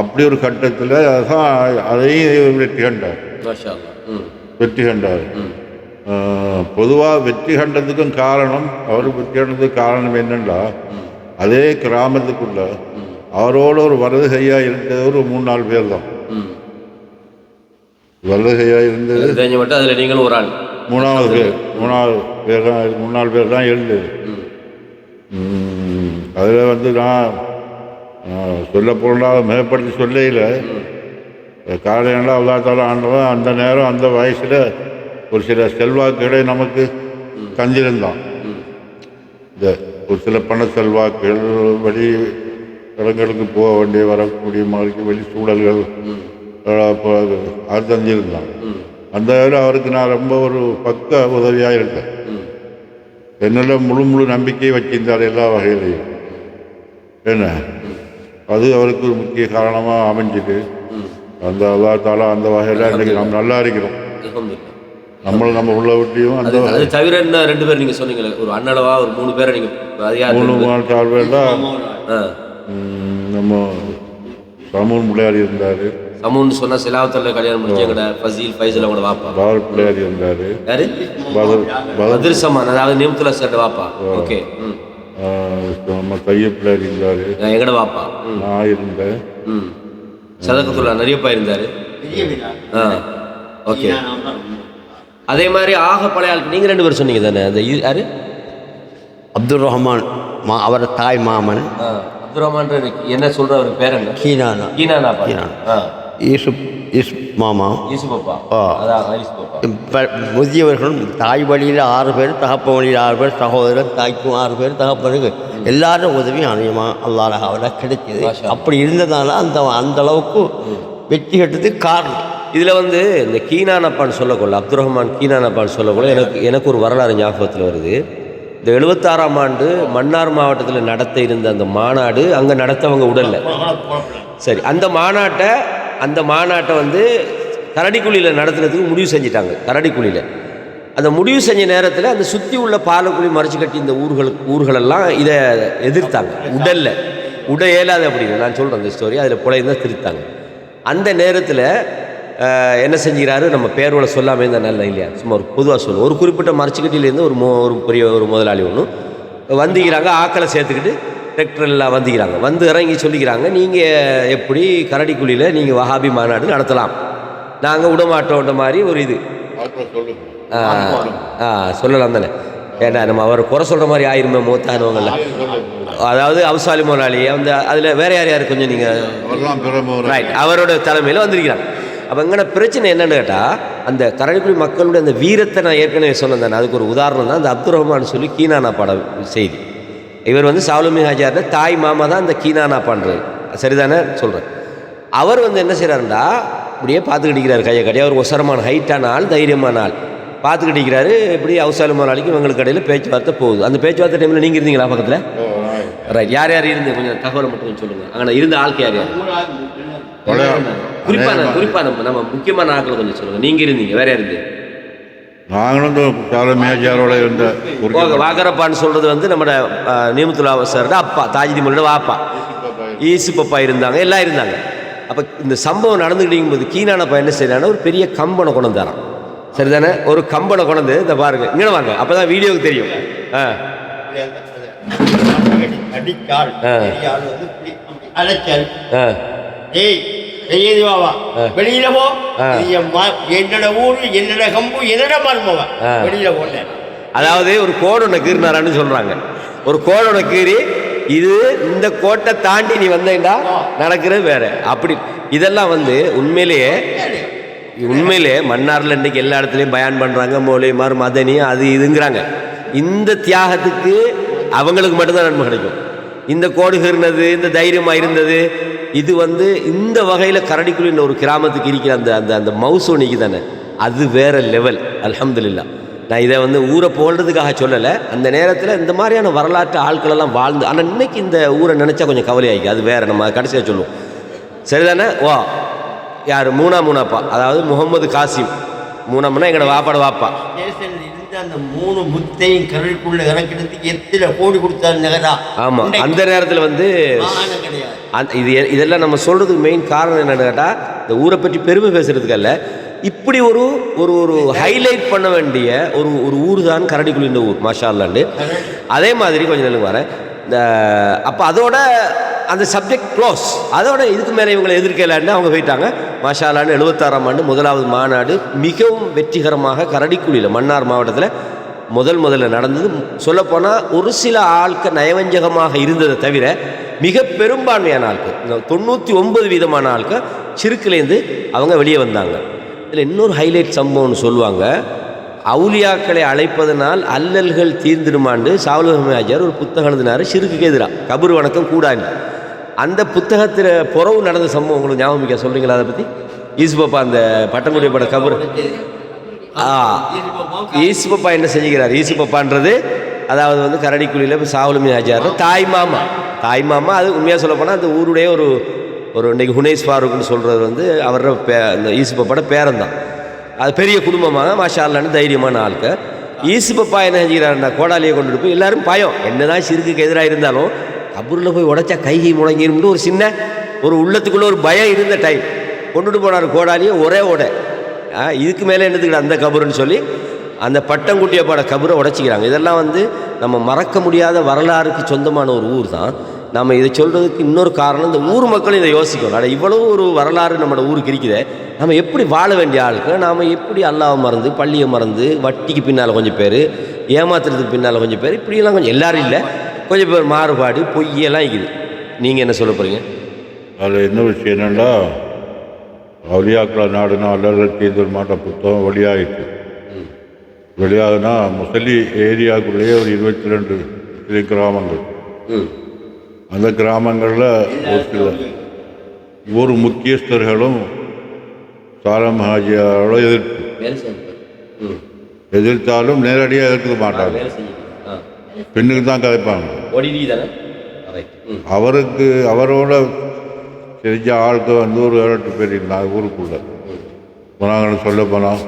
அப்படி ஒரு கட்டத்தில் அதுதான் அதையும் வெற்றி கண்டார். பொதுவாக வெற்றி கண்டதுக்கும் காரணம், அவர் வெற்றி கண்டதுக்கு காரணம் என்னென்னா, அதே கிராமத்துக்குள்ள அவரோட ஒரு வருகையாக இருந்தது ஒரு 3-4 பேர் தான். வருகையாக இருந்தது மட்டும் அதில் நீங்களும் ஒரு ஆள். மூணாவது பேர் தான் இருந்தது. அதில் வந்து நான் சொல்ல போனால் மேம்படுத்தி சொல்லையில் காலையில் அல்லாத்தால ஆண்டவன் அந்த நேரம் அந்த வயசில் ஒரு சில செல்வாக்குகளை நமக்கு தந்திருந்தான். இந்த ஒரு சில பண செல்வாக்குகள், வெளி இடங்களுக்கு போக வேண்டிய வரக்கூடிய மாதிரி வெளி சூழல்கள் அது தந்திருந்தான். அந்த வேலை அவருக்கு நான் ரொம்ப ஒரு பக்க உதவியாக இருக்கேன். என்னெல்லாம் முழு நம்பிக்கையை வச்சிருந்தார் எல்லா வகையிலையும். என்ன அது அவருக்கு ஒரு முக்கிய காரணமாக அமைஞ்சிட்டு அந்த அல்லாத்தால அந்த வகையில் இன்றைக்கி நம்ம நல்லா இருக்கிறோம். நம்மளும் நம்ம உள்ள விட்டியும் அந்த அது தவிர என்ன 2 பேர் நீங்கள் சொன்னீங்களே, ஒரு அண்ணளவா ஒரு 3 பேரை நீங்கள் 3-4 பேர் தான். நம்ம சமூன் பிள்ளையார் இருந்தார். சமூன்னு சொன்னால் சிலாவத்தில் கல்யாணம் முடிச்சு எங்கட ஃபசீல் ஃபைசல் அவங்களோட வாப்பா. பதர் பிள்ளையார் இருந்தார். யாரு? பதர் சமான், அதாவது நேமத்துல சார் வாப்பா. ஓகே. நம்ம கைய பிள்ளையார் இருந்தார். எங்கட வாப்பா. நான் இருந்தேன். சதகத்துல்லா நிறையப்பா இருந்தார். ஓகே. அதே மாதிரி ஆக பழைய ஆளுக்கு நீங்கள் 2 பேர் சொன்னீங்க தானே, அந்த யாரு? அப்துல் ரஹ்மான் அவர தாய் மாமன். அப்துல் ரஹ்மான் என்ன சொல்கிற அவர் பேர் என்ன? கீனானா. யூசுப் இஸ் மாமா. யூசுப்பப்பா. ஆ. அதான் யூசுப்பப்பா. இப்போ முதியவர்களும் தாய் வழியில் 6 பேர், தகப்ப வழியில் 6 பேர், சகோதரர் தாய்க்கும் 6 பேர், தகப்பனுக்கு எல்லாரும் உதவி அநியமாக அல்லாஹ் அவரை கிடைக்கிது. அப்படி இருந்ததால அந்த அளவுக்கு வெற்றி கட்டதுக்கு காரணம். இதில் வந்து இந்த கீனானப்பான்னு சொல்லக்கொள்ள, அப்துல் ரஹ்மான் கீனானப்பான்னு சொல்லக்கொள்ள எனக்கு ஒரு வரலாறு ஞாபகத்தில் வருது. இந்த 76ஆம் ஆண்டு மன்னார் மாவட்டத்தில் நடத்த இருந்த அந்த மாநாடு அங்கே நடத்தவங்க உடல்ல. சரி, அந்த மாநாட்டை வந்து கரடிக்குழியில் நடத்துறதுக்கு முடிவு செஞ்சிட்டாங்க. கரடிக்குழியில் அந்த முடிவு செஞ்ச நேரத்தில் அந்த சுற்றி உள்ள பாலக்குழி மறைச்சு கட்டி இந்த ஊர்களெல்லாம் இதை எதிர்த்தாங்க. உட இயலாது அப்படின்னு நான் சொல்கிறேன் அந்த ஸ்டோரி. அதில் புலைந்தான் திருத்தாங்க. அந்த நேரத்தில் என்ன செஞ்சுக்கிறாரு, நம்ம பேரோட சொல்லாமல் இருந்தால் நல்லா இல்லையா, சும்மா ஒரு பொதுவாக சொல்லுவோம். ஒரு குறிப்பிட்ட மறைச்சிக்கட்டிலேருந்து ஒரு பெரிய ஒரு முதலாளி ஒன்று வந்துக்கிறாங்க, ஆக்களை சேர்த்துக்கிட்டு டிராக்டர்லாம் வந்துக்கிறாங்க. வந்து இறங்கி சொல்லிக்கிறாங்க, நீங்கள் எப்படி கரடிக்குழியில் நீங்கள் வஹாபி மாநாடு நடத்தலாம், நாங்கள் விடமாட்டோன்ற மாதிரி ஒரு இது சொல்லலாம் தானே. ஏண்டா நம்ம அவர் குறை சொல்கிற மாதிரி ஆயிருமே மூத்தானவங்கள. அதாவது அவுசாலி முதலாளி வந்து அதில் வேறு யார் கொஞ்சம் நீங்கள் ரைட் அவரோட தலைமையில் வந்திருக்கிறாங்க. அப்போ இங்கே பிரச்சனை என்னென்னு கேட்டால், அந்த கரடிக்குழி மக்களுடைய அந்த வீரத்தை நான் ஏற்கனவே சொன்னேன் தானே, அதுக்கு ஒரு உதாரணம் தான் அந்த அப்துல் ரஹ்மான் சொல்லி கீனானா பாட செய்தி. இவர் வந்து சாவுலுமி ஹாஜியார்ட தாய் மாமா தான் அந்த கீனானா பண்ணுறது, சரிதானே சொல்கிறேன். அவர் வந்து என்ன செய்கிறாருண்டா, இப்படியே பார்த்துக்கிட்டு இருக்கிறார் கையை கட்டி. அவர் ஒசரமான ஹைட்டான ஆள், தைரியமான ஆள், பார்த்துக்கிட்டு இருக்கிறாரு. இப்படி அவுசாலி முதலாளிக்கு இவங்களுக்கு இடையில் பேச்சுவார்த்தை போகுது. அந்த பேச்சுவார்த்தை டைமில் நீங்கள் இருந்தீங்களா பக்கத்தில்? ரைட், யார் இருந்து கொஞ்சம் தகவலை மட்டும் சொல்லுங்கள். அங்கே இருந்த ஆளுக்கு யார் குறிப்பாக நம்ம முக்கியமான ஆட்களை கொஞ்சம் சொல்லுங்கள். நீங்கள் இருந்தீங்க, வேற யார் இருந்து? நாங்களும் வாகரப்பான்னு சொல்கிறது வந்து நம்ம நியமத்துல்லா சாரோட அப்பா, தாஜிதி மொழியோட வாப்பா யூசுப்பப்பா இருந்தாங்க, எல்லாம் இருந்தாங்க. அப்போ இந்த சம்பவம் நடந்துக்கிட்டு போது கீனானப்பா என்ன செய்யறாங்கன்னா, ஒரு பெரிய கம்பனை கொண்டு வந்தாரான், சரிதானே. ஒரு கம்பனை கொண்டு வந்து இந்த பாருங்க, இங்கே வாங்க, அப்போ தான் வீடியோவுக்கு தெரியும். வெளியில போ, என்னோட ஊரு, என்னோட கம்பு, என்னோட மருமவ, வெளியில போன. அதாவது ஒரு கோடனை கீறினாரான்னு சொல்றாங்க. ஒரு கோடனை கீறி, இது இந்த கோட்டை தாண்டி நீ வந்தேன்டா நடக்கிறது வேற. அப்படி இதெல்லாம் வந்து உண்மையிலே மன்னார்ல இன்னைக்கு எல்லா இடத்துலையும் பயான் பண்றாங்க, மௌலிமார் மதனி அது இதுங்கிறாங்க. இந்த தியாகத்துக்கு அவங்களுக்கு மட்டும்தான் நன்மை கிடைக்கும். இந்த கோடு கீறினது, இந்த தைரியமாக இருந்தது, இது வந்து இந்த வகையில் கரடிக்குழின்ற ஒரு கிராமத்துக்கு இருக்கிற அந்த அந்த அந்த மவுசோனிக்கு தானே, அது வேற லெவல். அல்ஹம்துலில்லாஹ். நான் இதை வந்து ஊரை போடுறதுக்காக சொல்லலை. அந்த நேரத்தில் இந்த மாதிரியான வரலாற்று ஆட்களெல்லாம் வாழ்ந்து, ஆனால் இன்னைக்கு இந்த ஊரை நினச்சா கொஞ்சம் கவலையாயிக்கு. அது வேறு, நம்ம கடைசியாக சொல்லுவோம், சரிதானே. வா யார் மூணாப்பா, அதாவது முகமது காசிம். மூணாம்னா எங்களோட வாப்பாட வாப்பா. அந்த 3 முத்தையும் கரடிக்குள்ள இறக்கிறதுக்கு எத்தனை கோடி கொடுத்தாரு நகரா. ஆமாம், அந்த நேரத்தில் வந்து இதெல்லாம் நம்ம சொல்கிறதுக்கு மெயின் காரணம் என்னென்னு கேட்டால், இந்த ஊரை பற்றி பெருமை பேசுகிறதுக்கு அல்ல, இப்படி ஒரு ஒரு ஒரு ஹைலைட் பண்ண வேண்டிய ஒரு ஊர் தான் கரடிக்குழின்ற ஊர். மாஷா அல்லாண்டு. அதே மாதிரி கொஞ்சம் நெல்லுங்க வரேன். இந்த அப்போ அதோட அந்த சப்ஜெக்ட் க்ளோஸ். அதோட இதுக்கு மேலே இவங்களை எதிர்க்கலான்னு அவங்க போயிட்டாங்க. மாஷா அல்லாண்டு 76ஆம் ஆண்டு முதலாவது மாநாடு மிகவும் வெற்றிகரமாக கரடிக்குழியில் மன்னார் மாவட்டத்தில் முதல்ல நடந்தது. சொல்லப்போனால் ஒரு சில ஆட்கள் நயவஞ்சகமாக இருந்ததை தவிர மிக பெரும்பான்மையான ஆட்கள், 99% ஆட்கள் சிறுக்குலேருந்து அவங்க வெளியே வந்தாங்க. இதில் இன்னொரு ஹைலைட் சம்பவம்னு சொல்லுவாங்க, அவுலியாக்களை அழைப்பதனால் அல்லல்கள் தீர்ந்திடுமாண்டு சாவுலுமி ஹாஜியார் ஒரு புத்தகம் எழுதினார், சிறுக்குக்கு எதிராக, கபர் வணக்கம் கூடாது. அந்த புத்தகத்தில் புறவு நடந்த சம்பவம் உங்களுக்கு ஞாபகம் சொல்கிறீங்களா? அதை பற்றி யூசுப்பப்பா அந்த பட்டங்குடிய பட கபர் யூசுப்பப்பா என்ன செஞ்சுக்கிறார்? யூசுப்பப்பான்றது அதாவது வந்து கரடிக்குழியில் சாவுலுமி ஹாஜியார் தாய் மாமா. அது உண்மையாக சொல்ல போனால் அந்த ஊருடைய ஒரு இன்றைக்கி ஹுனைஸ் ஃபாரூக்னு சொல்கிறது வந்து அவரோட அந்த யூசுப்பப்பாட பேரன் தான். அது பெரிய குடும்பமாக மாஷா அல்லான்னு தைரியமான ஆளுக்கு. யூசுப்பப்பா என்ன செஞ்சுக்கிறாருன்னா, கோடாலியை கொண்டுட்டு போய் எல்லாரும் பயம், என்னதான் சிறுக்குக்கு எதிராக இருந்தாலும் கபூரில் போய் உடைச்சா கைகை முடங்கிரும்னு ஒரு சின்ன ஒரு உள்ளத்துக்குள்ளே ஒரு பயம் இருந்த டைம் கொண்டுட்டு போனார் கோடாலியை, ஒரே இதுக்கு மேலே என்னதுக்கிட்ட அந்த கபருன்னு சொல்லி அந்த பட்டங்குட்டியப்பாட கபரை உடைச்சிக்கிறாங்க. இதெல்லாம் வந்து நம்ம மறக்க முடியாத வரலாறுக்கு சொந்தமான ஒரு ஊர் தான். நம்ம இதை சொல்கிறதுக்கு இன்னொரு காரணம், இந்த ஊர் மக்களும் இதை யோசிக்கணும். ஆனால் இவ்வளோ ஒரு வரலாறு நம்மளோட ஊருக்கு இருக்குது, நம்ம எப்படி வாழ வேண்டிய ஆளுக்கு, நாம் எப்படி அல்லாவை மறந்து பள்ளியை மறந்து வட்டிக்கு பின்னால் கொஞ்சம் பேர், ஏமாத்துறதுக்கு பின்னால் கொஞ்சம் பேர், இப்படியெல்லாம் கொஞ்சம் எல்லோரும் இல்லை, கொஞ்சம் பேர் மாறுபாடு பொய்யெல்லாம் இருக்குது. நீங்கள் என்ன சொல்ல போகிறீங்க? அதில் என்ன விஷயம் என்னென்னா, அவுலியாக்கள நாடுனா அல்லர்கள் தீர்ந்தல் மாட்ட புத்தகம் வெளியாகிட்டு. வெளியாகுனா முசலி ஏரியாவுக்குள்ளேயே ஒரு 22 முஸ்லீம் கிராமங்கள். அந்த கிராமங்களில் ஒரு சில ஒரு முக்கியஸ்தர்களும் சாலம் ஹாஜியாரோட எதிர்த்தாலும் நேரடியாக எதிர்க்க மாட்டாங்க, பெண்ணுக்கு தான் கதைப்பாங்க. அவரோட தெரிஞ்ச ஆளுக்கு ஒரு 7-8 பேர் இருந்தாங்க ஊருக்குள்ள. போனாங்கன்னு சொல்ல போனால்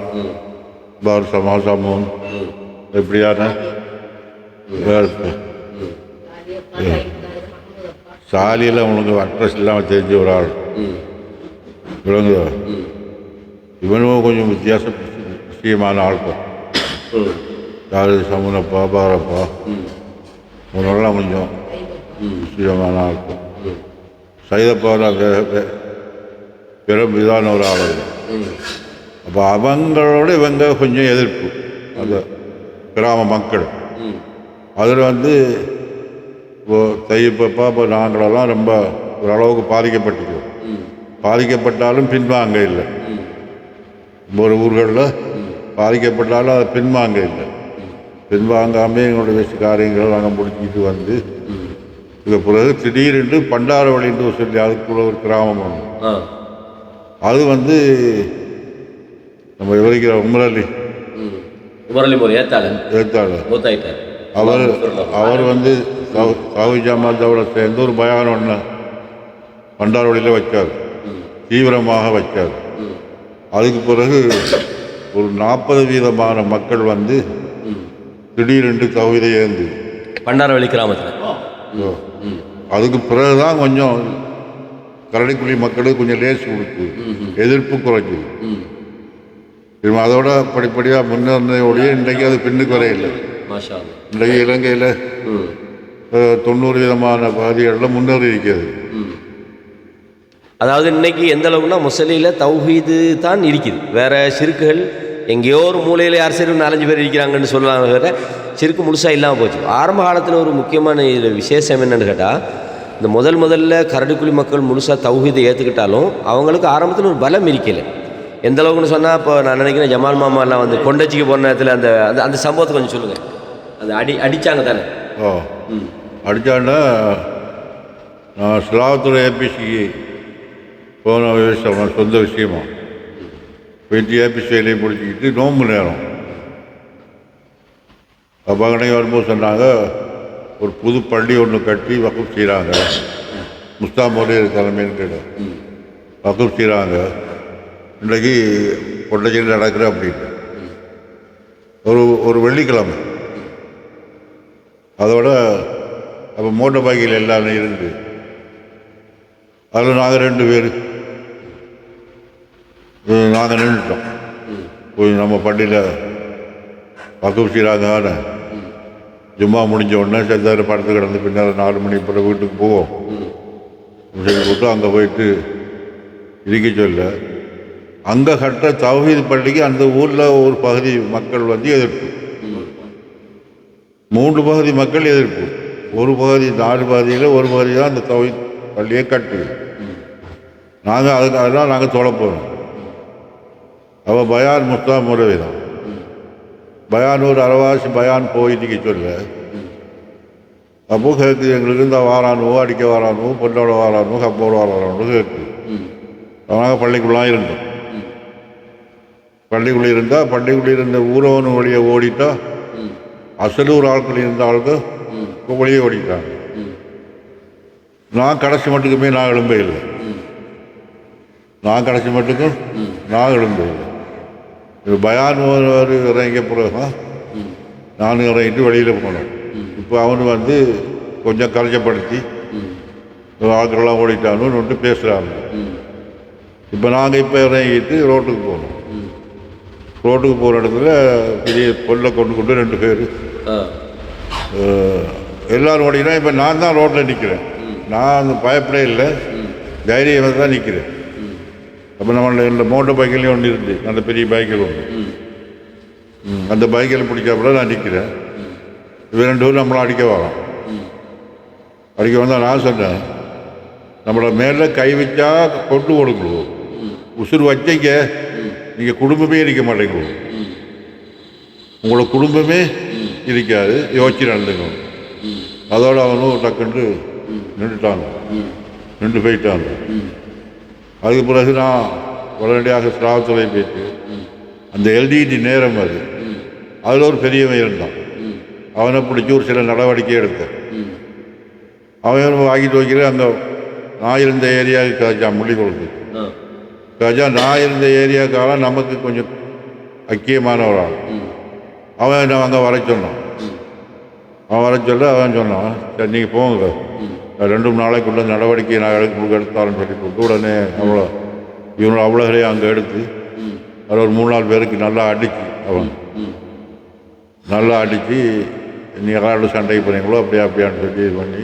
பார் சமாசமும் எப்படியான சாலியில் அவனுக்கு அட்ரஸ் இல்லாமல் தெரிஞ்ச ஒரு ஆள் விளங்குதா. இவனும் கொஞ்சம் விஷயமான ஆள்கள். யாரு சமுனப்பா பாரப்பா இவனெல்லாம் கொஞ்சம் விஷயமான ஆள்கள். சைதப்பாவில் அந்த பெரும் இதான ஒரு ஆள். அப்போ அவங்களோட இவங்க கொஞ்சம் எதிர்ப்பு அந்த கிராம மக்கள். அதில் தையப்பப்பா இப்போ நாங்களெல்லாம் ரொம்ப ஓரளவுக்கு பாதிக்கப்பட்டிருக்கோம். பாதிக்கப்பட்டாலும் பின்வாங்க இல்லை. ஒரு ஊர்களில் பாதிக்கப்பட்டாலும் அதை பின்வாங்க இல்லை. பின்வாங்காமல் எங்களோட வேஸ்ட் காரியங்கள் நாங்கள் முடிச்சுட்டு இது பிறகு திடீரென்று பண்டாரவழின்னு சொல்லி அதுக்குள்ள ஒரு கிராமம் ஒன்று. அது நம்ம விவரிக்கிற உமரலி ஏத்தாளர் அவர் சாவி ஜமாத்தோட சேர்ந்து ஒரு பயான் ஒன்று பண்டாரவழியில் வச்சார், தீவிரமாக வச்சார். அதுக்கு பிறகு ஒரு 40% மக்கள் திடீரென்று தௌஹீதை ஏந்து பண்டாரவழி கிராமத்தில். அதுக்கு பிறகுதான் கொஞ்சம் கரடிக்குழி மக்களுக்கு கொஞ்சம் லேஸ் கொடுத்து எதிர்ப்பு குறைஞ்சுது. அதோட படிப்படியாக முன்னேறினோடைய இன்றைக்கு அது பின்னுக்கு வரையில்லை. இன்றைக்கு இலங்கையில் 90% பகுதிகளில் முன்னேறி இருக்கிறது. அதாவது இன்னைக்கு எந்த அளவுக்குன்னா முசலியில் தௌஹீது தான் இருக்குது, வேற சிறுக்குகள் எங்கேயோ ஒரு மூலையில் யார் சரி 4-5 பேர் இருக்கிறாங்கன்னு சொல்லுவாங்க, வேற சிறுக்கு முழுசாக இல்லாமல் போச்சு. ஆரம்ப காலத்தில் ஒரு முக்கியமான விசேஷம் என்னென்னு கேட்டால், இந்த முதல்ல கரடிக்குழி மக்கள் முழுசாக தௌஹீதை ஏற்றுக்கிட்டாலும் அவங்களுக்கு ஆரம்பத்தில் ஒரு பலம் இருக்கலை. எந்த அளவுக்குன்னு சொன்னால், இப்போ நான் நினைக்கிறேன் ஜமால் மாமாலாம் கொண்டச்சிக்கு போன நேரத்தில் அந்த அந்த சம்பவத்தை கொஞ்சம் சொல்லுங்கள். அந்த அடித்தாங்க தானே? அடித்தாண்டா நான் சிலாவத்துறை ஏபிசிக்கு போன விஷயம் சொந்த விஷயமா போயிட்டு ஏபிசி வேலையை முடிச்சுக்கிட்டு நோம்பு நேரம் அப்போ கடைக்கு வரும்போது சொன்னாங்க, ஒரு புது பள்ளி ஒன்று கட்டி வகுப்பு செய்கிறாங்க, முஸ்தாமோடைய தலைமைன்னு கேட்டோம். வகுப்பு செய்கிறாங்க, இன்றைக்கு கொண்டச்சியில் நடக்கிற அப்படின்னு ஒரு வெள்ளிக்கிழமை. அதோட அப்போ மோட்டர் பைக்கில் எல்லாமே இருந்து அதில் நாங்கள் 2 பேர் நாங்கள் நின்றுட்டோம். போய் நம்ம பள்ளியில் வகுப்பு செய்கிறாங்க. ஜும்மா முடிஞ்ச உடனே செந்தாரு படத்து கிடந்து பின்னால் 4 மணி பிறகு வீட்டுக்கு போவோம். போட்டு அங்கே போயிட்டு இருக்க சொல்ல அங்கே கட்டுற தௌஹீத் பள்ளிக்கு அந்த ஊரில் ஒரு பகுதி மக்கள் எதிர்ப்பு, 3 பகுதி மக்கள் எதிர்ப்பு. ஒரு பகுதி 4 பகுதியில் ஒரு பகுதி தான் அந்த தௌஹீத் பள்ளியை கட்டுது. அதெல்லாம் நாங்கள் தொலை போகிறோம். அவள் பயான் முஸ்தாம் முறவை தான் பயான் ஒரு அரைவாசி பயான் போயிட்டு சொல்ல. அப்போ கேட்குது, எங்களுக்கு இந்த வாரானுவோ அடிக்க வாரானுவோ பொண்ணோட வாரானுவோ கப்போட வாரானு கேட்குது. அதனால பள்ளிக்குள்ளாக இருந்தோம். பள்ளிக்குள்ளே இருந்தால் பள்ளிக்குள்ளே இருந்த ஊரவனு வழியை ஓடிட்டா அசலூர் ஆட்கள் இருந்த ஆளுக்கு வெளியே ஓடிட்டாங்க. நான் கடைசி மட்டுக்குமே நான் எழும்ப இல்லை. நான் கடைசி மட்டுக்கும் நான் எழும்ப இல்லை. பயான் இறங்கிய பிறகு நானும் இறங்கிட்டு வெளியில் போனோம். இப்போ அவனு கொஞ்சம் கலைச்சப்படுத்தி ஆட்கள்லாம் ஓடிட்டானு பேசுகிறாங்க. இப்போ நாங்கள் இப்போ இறங்கிட்டு ரோட்டுக்கு போனோம். ரோட்டுக்கு போகிற இடத்துல பெரிய பொல்லை கொண்டு 2 பேர் எல்லோரும் ஓடினா. இப்போ நான் தான் ரோட்டில் நிற்கிறேன். நான் பயப்படே இல்லை, தைரியமாக தான் நிற்கிறேன். அப்போ நம்மளோட மோட்டர் பைக்கிலையும் ஒன்று இருந்து, அந்த பெரிய பைக்கில் ஒன்று, அந்த பைக்கில் பிடிக்காப்புல நான் நிற்கிறேன். இவன் 2 பேரும் நம்மளை அடிக்க வரோம். அடிக்க வந்தால் நான் சொன்னேன், நம்மளை மேலே கை வச்சா கொண்டு கொடுக்கணும், உசுறு வச்சீங்க, நீங்கள் குடும்பமே இருக்க மாட்டேங்க, உங்களோட குடும்பமே இருக்காது, யோசிச்சு நடந்துங்க. அதோட அவனும் டக்குன்னு நின்றுட்டாங்க, நின்று போயிட்டாங்க. அதுக்கு பிறகு நான் உடனடியாக ஸ்ராவத்துறை போயிட்டு அந்த எல்டிடி நேரம் அது அதில் ஒரு பெரியவன் இருந்தான், அவனை பிடிச்சி ஒரு சில நடவடிக்கை எடுத்தேன். அவன் வாங்கிட்டு வைக்கிற அந்த நான் இருந்த ஏரியாவுக்கு கதைச்சான், முள்ளி கொடுத்து கதைச்சா. நான் இருந்த ஏரியாவுக்காக நமக்கு கொஞ்சம் ஐக்கியமான ஒரு ஆள். அவன் அங்கே வர சொன்னான். அவன் வர சொல்ல அவன் சொன்னான், சரி நீங்கள் போங்க, 2-3 நாளைக்குள்ள நடவடிக்கை நான் எடுத்தாலும் சொல்லி கொடுத்து உடனே இவனோட அவ்வளோகளையும் அங்கே எடுத்து அதில் ஒரு 3-4 பேருக்கு நல்லா அடிச்சு, அவன் நல்லா அடித்து நீ யாரோட சண்டைக்கு போனீங்களோ அப்படியான்னு சொல்லி இது பண்ணி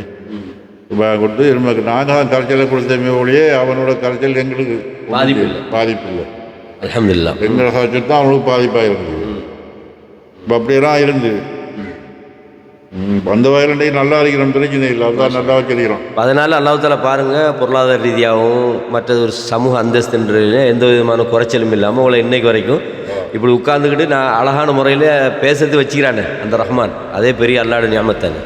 கொடுத்து இருமாக்கு நாங்கள் தான் கரைச்சலை கொடுத்தமே ஒழியே அவனோட கரைச்சல் எங்களுக்கு பாதிப்பு இல்லை. அல்ஹம்துலில்லாஹ். எங்களை கரைச்சல் தான் அவனுக்கு பாதிப்பாக இருந்தது. இப்போ அப்படியெல்லாம் இருந்து அந்த வயலண்டை நல்லா இருக்கிறோம், பிரச்சனை இல்லை, அதுதான் நல்லா வச்சிருக்கிறோம். அதனால் அல்லாஹ் தஆலா பாருங்கள், பொருளாதார ரீதியாகவும் மற்றது ஒரு சமூக அந்தஸ்துன்ற எந்த விதமான குறைச்சலும் இல்லாமல் உங்களை இன்னைக்கு வரைக்கும் இப்படி உட்கார்ந்துக்கிட்டு நான் அழகான முறையில் பேசுறது வச்சுக்கிறானே அந்த ரஹ்மான், அதே பெரிய அல்லாஹ்வுடைய நியாமத்தானே.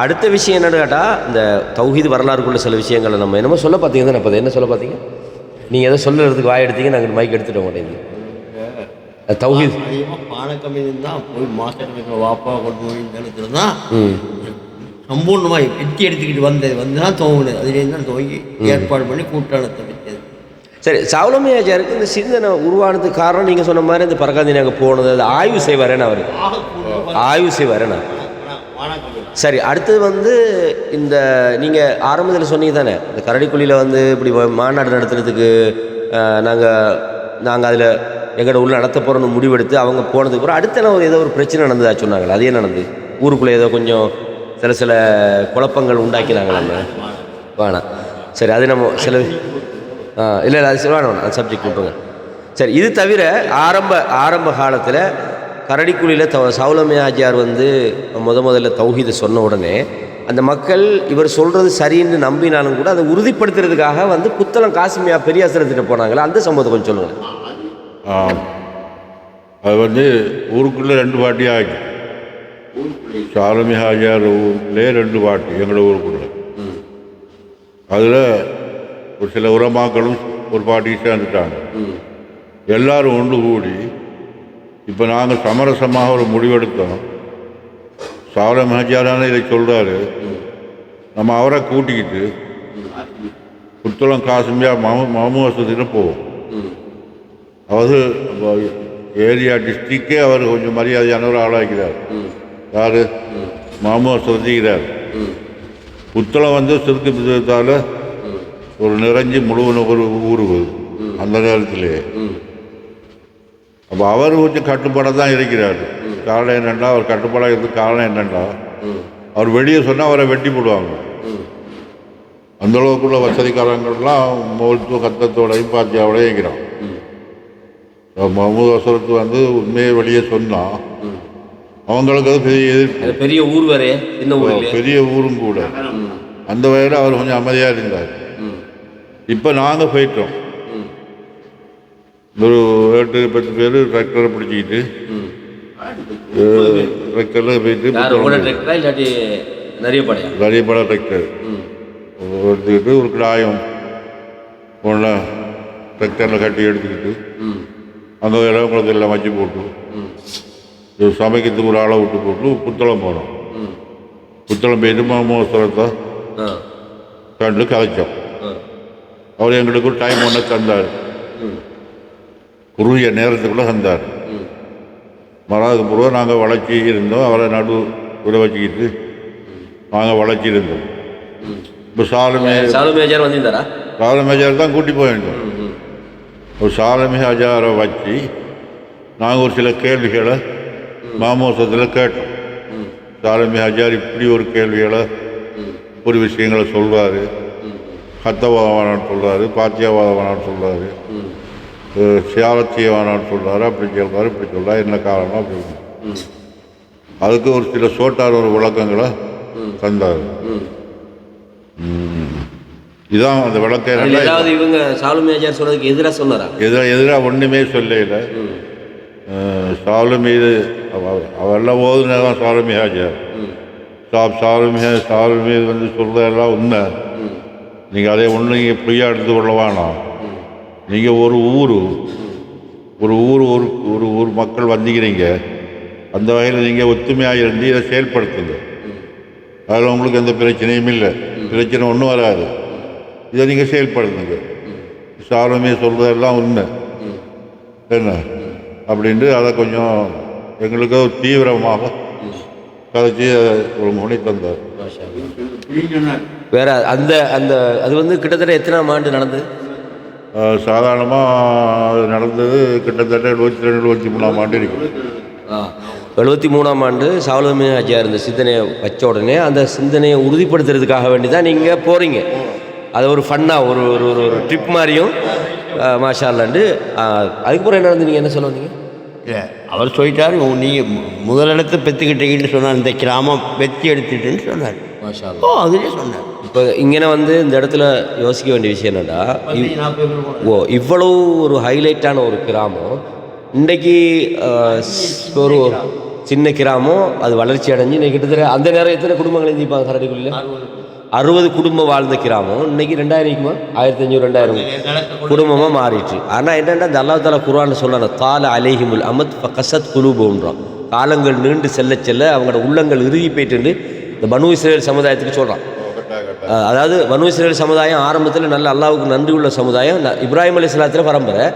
அடுத்த விஷயம் என்னென்னு கேட்டால், இந்த தௌஹீத் வரலாறுக்குள்ள சில விஷயங்களை நம்ம என்னமோ சொல்ல பார்த்தீங்க தானே. இப்போ என்ன சொல்ல பார்த்தீங்க நீங்கள்? எதோ சொல்லுறதுக்கு வாய் எடுத்தீங்க, நாங்கள் மைக் எடுத்துகிட்ட மாட்டேங்குது. தௌஹீத் பானக்கம்மின்னு தான் போய் மாஸ்டர் வாப்பா கொண்டு போய் தான் சம்பூர்ணமாக வெற்றி எடுத்துக்கிட்டு வந்து தான் துவங்கினது. அதுலேருந்து தான் துவங்கி ஏற்பாடு பண்ணி கூட்டாளத்தை வச்சது. சரி, சாவுலமையாச்சாருக்கு இந்த சிந்தனை உருவானதுக்கு காரணம் நீங்கள் சொன்ன மாதிரி இந்த பரகாந்தி நாங்கள் போனது, அது ஆய்வு செய்வாரேன்னு அவர் ஆய்வு செய்வாரேண்ணா. சரி, அடுத்தது வந்து இந்த நீங்கள் ஆரம்பத்தில் சொன்னீங்க தானே, இந்த கரடிக்குழியில் வந்து இப்படி மாநாடு நடத்துறதுக்கு நாங்கள் அதில் எங்களோட உள்ள நடத்த போகிறோன்னு முடிவெடுத்து அவங்க போனதுக்கு அப்புறம் அடுத்த ஏதோ ஒரு பிரச்சனை நடந்ததா சொன்னாங்களே, அது ஏன் நடந்தது? ஊருக்குள்ளே ஏதோ கொஞ்சம் சில குழப்பங்கள் உண்டாக்கினாங்களே. வேணாம், சரி, அது நம்ம சில இல்லை அது வேணாம், அது சப்ஜெக்ட் விட்டுருங்க. சரி, இது தவிர ஆரம்ப காலத்தில் கரடிக்குழியில் சௌலமே ஆஜியார் வந்து முதல்ல தௌஹீதை சொன்ன உடனே அந்த மக்கள் இவர் சொல்கிறது சரின்னு நம்பினாலும் கூட அதை உறுதிப்படுத்துறதுக்காக வந்து புத்தளம் காசிமியா பெரியாசிரத்திட்ட போனாங்களே, அந்த சம்பவத்தை கொஞ்சம் சொல்லுங்கள். அது வந்து ஊருக்குள்ளே 2 பாட்டி ஆகிடுச்சு. சாலமி ஹாஜியார் ஊருக்குள்ளே 2 பாட்டி எங்களோட ஊருக்குள்ளே. அதில் ஒரு சில உரமாக்களும் ஒரு பாட்டிக்கு சேர்ந்துட்டாங்க. எல்லாரும் ஒன்று கூடி இப்போ நாங்கள் சமரசமாக ஒரு முடிவெடுத்தோம். சாலமி ஹாஜியாரான இதை சொல்கிறாரு, நம்ம அவரை கூட்டிக்கிட்டு புத்தளம் காசிமியா மாமுவசத்துக்கு போவோம். அதாவது ஏரியா டிஸ்ட்ரிக்டே அவர் கொஞ்சம் மரியாதையான ஒரு ஆளாக்கிறார். யார்? மாமுவர் சொல்லிக்கிறார். புத்தளம் வந்து சிறுக்கு பிதத்தால் ஒரு நிறைஞ்சி முழுவதும் ஒரு ஊர் அந்த நேரத்திலே. அப்போ அவர் கொஞ்சம் கட்டுப்பாடாக தான் இருக்கிறார். காரணம் என்னென்னா, அவர் கட்டுப்பாடாக இருக்கிறது காரணம் என்னென்னா, அவர் வெளியே சொன்னால் அவரை வெட்டி போடுவாங்க. அந்தளவுக்குள்ள வசதிக்காரங்கள்லாம் மோல்த்து கத்தத்தோடையும் பாத்தியாவோடையும் இருக்கிறான். முகமது அசரத்து வந்து உண்மையை வெளியே சொன்னால் அவங்களுக்கு அது பெரிய எதிர்ப்பு. பெரிய ஊர் வேறு, சின்ன ஊர், பெரிய ஊரும் கூட. அந்த வகையில் அவர் கொஞ்சம் அமைதியாக இருந்தார். இப்போ நாங்கள் போயிட்டோம், ஒரு 8-10 பேர் டிராக்டரை பிடிச்சிக்கிட்டு டிராக்டரில் போயிட்டு நிறைய பட டிராக்டர் எடுத்துக்கிட்டு ஒரு கிடாயம் ஒன்று டிராக்டரில் கட்டி எடுத்துக்கிட்டு அந்த இடம் உங்களுக்கு எல்லாம் வச்சு போட்டு சமைக்கிறதுக்கு ஒரு ஆளை விட்டு போட்டு புத்தளம் போனோம். புத்தளம் போயிட்டு மாமோசரத்தை கண்டு கலைச்சோம். அவர் எங்களுக்கு ஒரு டைம் ஒன்று தந்தார், குறுகிய நேரத்துக்குள்ளே தந்தார். மறாதுக்கு பிறகு நாங்கள் வளர்ச்சி இருந்தோம். அவரை நடு விட வச்சுக்கிட்டு நாங்கள் வளர்ச்சி இருந்தோம். இப்போ சாலமேஜார் வந்திருந்தாரா? சாலமேஜார் தான் கூட்டி போயிருந்தோம். ஒரு சாலமி ஹாஜாரை வச்சு நாங்கள் ஒரு சில கேள்விகளை மாமோசத்தில் கேட்டோம். சாலமி ஹாஜார் இப்படி ஒரு கேள்விகளை ஒரு விஷயங்களை சொல்கிறாரு, ஹத்தவாதவானான்னு சொல்கிறாரு, பாத்தியாவாதவானான்னு சொல்கிறாரு, சியாலத்தியவானான்னு சொல்கிறாரு, அப்படி சொல்கிறாரு, இப்படி சொல்கிறார், என்ன காரணம் அப்படின்னு. அதுக்கு ஒரு சில சோட்டார் ஒரு விளக்கங்களை தந்தார். இதுதான் அந்த விளக்கை. ஏதாவது இவங்க சாலுமியாஜார் சொல்றதுக்கு எதிராக சொன்னாரா? எதிராக ஒன்றுமே சொல்லல. சாலுமீது அவெல்லாம் ஓதுனதான் சாலுமி ஹாஜியார். சாலுமீது வந்து சொல்றதெல்லாம் உண்மை. நீங்கள் அதை ஒன்று நீங்கள் பொய்யா எடுத்துக்கொள்ள வேணாம். நீங்கள் ஒரு ஊர் ஒரு ஊர் மக்கள் வந்திக்கிறீங்க. அந்த வகையில் நீங்கள் ஒத்துமையாக இருந்து இதை செயல்படுத்துங்க. அதில் உங்களுக்கு எந்த பிரச்சனையும் இல்லை. பிரச்சனை ஒன்றும் வராது. இதை நீங்கள் செயல்படுத்துங்க. சாலுமே சொல்கிறதெல்லாம் உண்மை என்ன அப்படின்ட்டு அதை கொஞ்சம் எங்களுக்கு தீவிரமாக கதைச்சி ஒரு மொழி தந்தார். வேற அந்த அந்த அது வந்து கிட்டத்தட்ட எத்தனாம் ஆண்டு நடந்தது? சாதாரணமாக நடந்தது கிட்டத்தட்ட 72-73ஆம் ஆண்டு இருக்குது. 73ஆம் ஆண்டு சாலுமி ஹாஜியார் இந்த சிந்தனையை வச்ச உடனே அந்த சிந்தனையை உறுதிப்படுத்துறதுக்காக வேண்டி தான் நீங்கள் போகிறீங்க. அது ஒரு ஃபன்னாக ஒரு ஒரு ஒரு ட்ரிப் மாதிரியும் மாஷா அல்லாண்டு. அதுக்கப்புறம் என்ன நடந்து நீங்கள் என்ன சொல்ல வந்தீங்க? இல்லை, அவர் சொல்லிட்டார், நீங்கள் முதலிடத்தை பெற்றுக்கிட்டீங்கன்னு சொன்னார், இந்த கிராமம் வெற்றி எடுத்துட்டுன்னு சொன்னார். மாஷா ஓ, அதுலேயே சொன்னார். இப்போ இங்கே வந்து இந்த இடத்துல யோசிக்க வேண்டிய விஷயம் என்னென்னா, இவ்வளவு ஒரு ஹைலைட்டான ஒரு கிராமம் இன்றைக்கி ஒரு சின்ன கிராமம் அது வளர்ச்சி அடைஞ்சு இன்றைக்கி கிட்டத்தட்ட அந்த நேரம் எத்தனை குடும்பங்கள் இருந்திருப்பாங்க கரடிக்குள்ள? 60 குடும்பம் வாழ்ந்த கிராமம் இன்றைக்கி 2000 2500-2000 குடும்பமாக மாறிடுச்சு. ஆனால் என்னென்னா இந்த அல்லாஹ் தஆலா குர்ஆனில் சொல்லணும், கால அலைஹிமுல் அமத் ஃபகஸத் குலூபுஹும்ன்றான். காலங்கள் நீண்டு செல்ல செல்ல அவங்களோட உள்ளங்கள் இறுகி போயிட்டு இந்த பனு இஸ்ரேல் சமுதாயத்துக்கு சொல்கிறான். அதாவது பனு இஸ்ரேல் சமுதாயம் ஆரம்பத்தில் நல்ல அல்லாஹ்வுக்கு நன்றி உள்ள சமுதாயம். இப்ராஹிம் அலைஹிஸ்ஸலாத்துல பரம்பரை.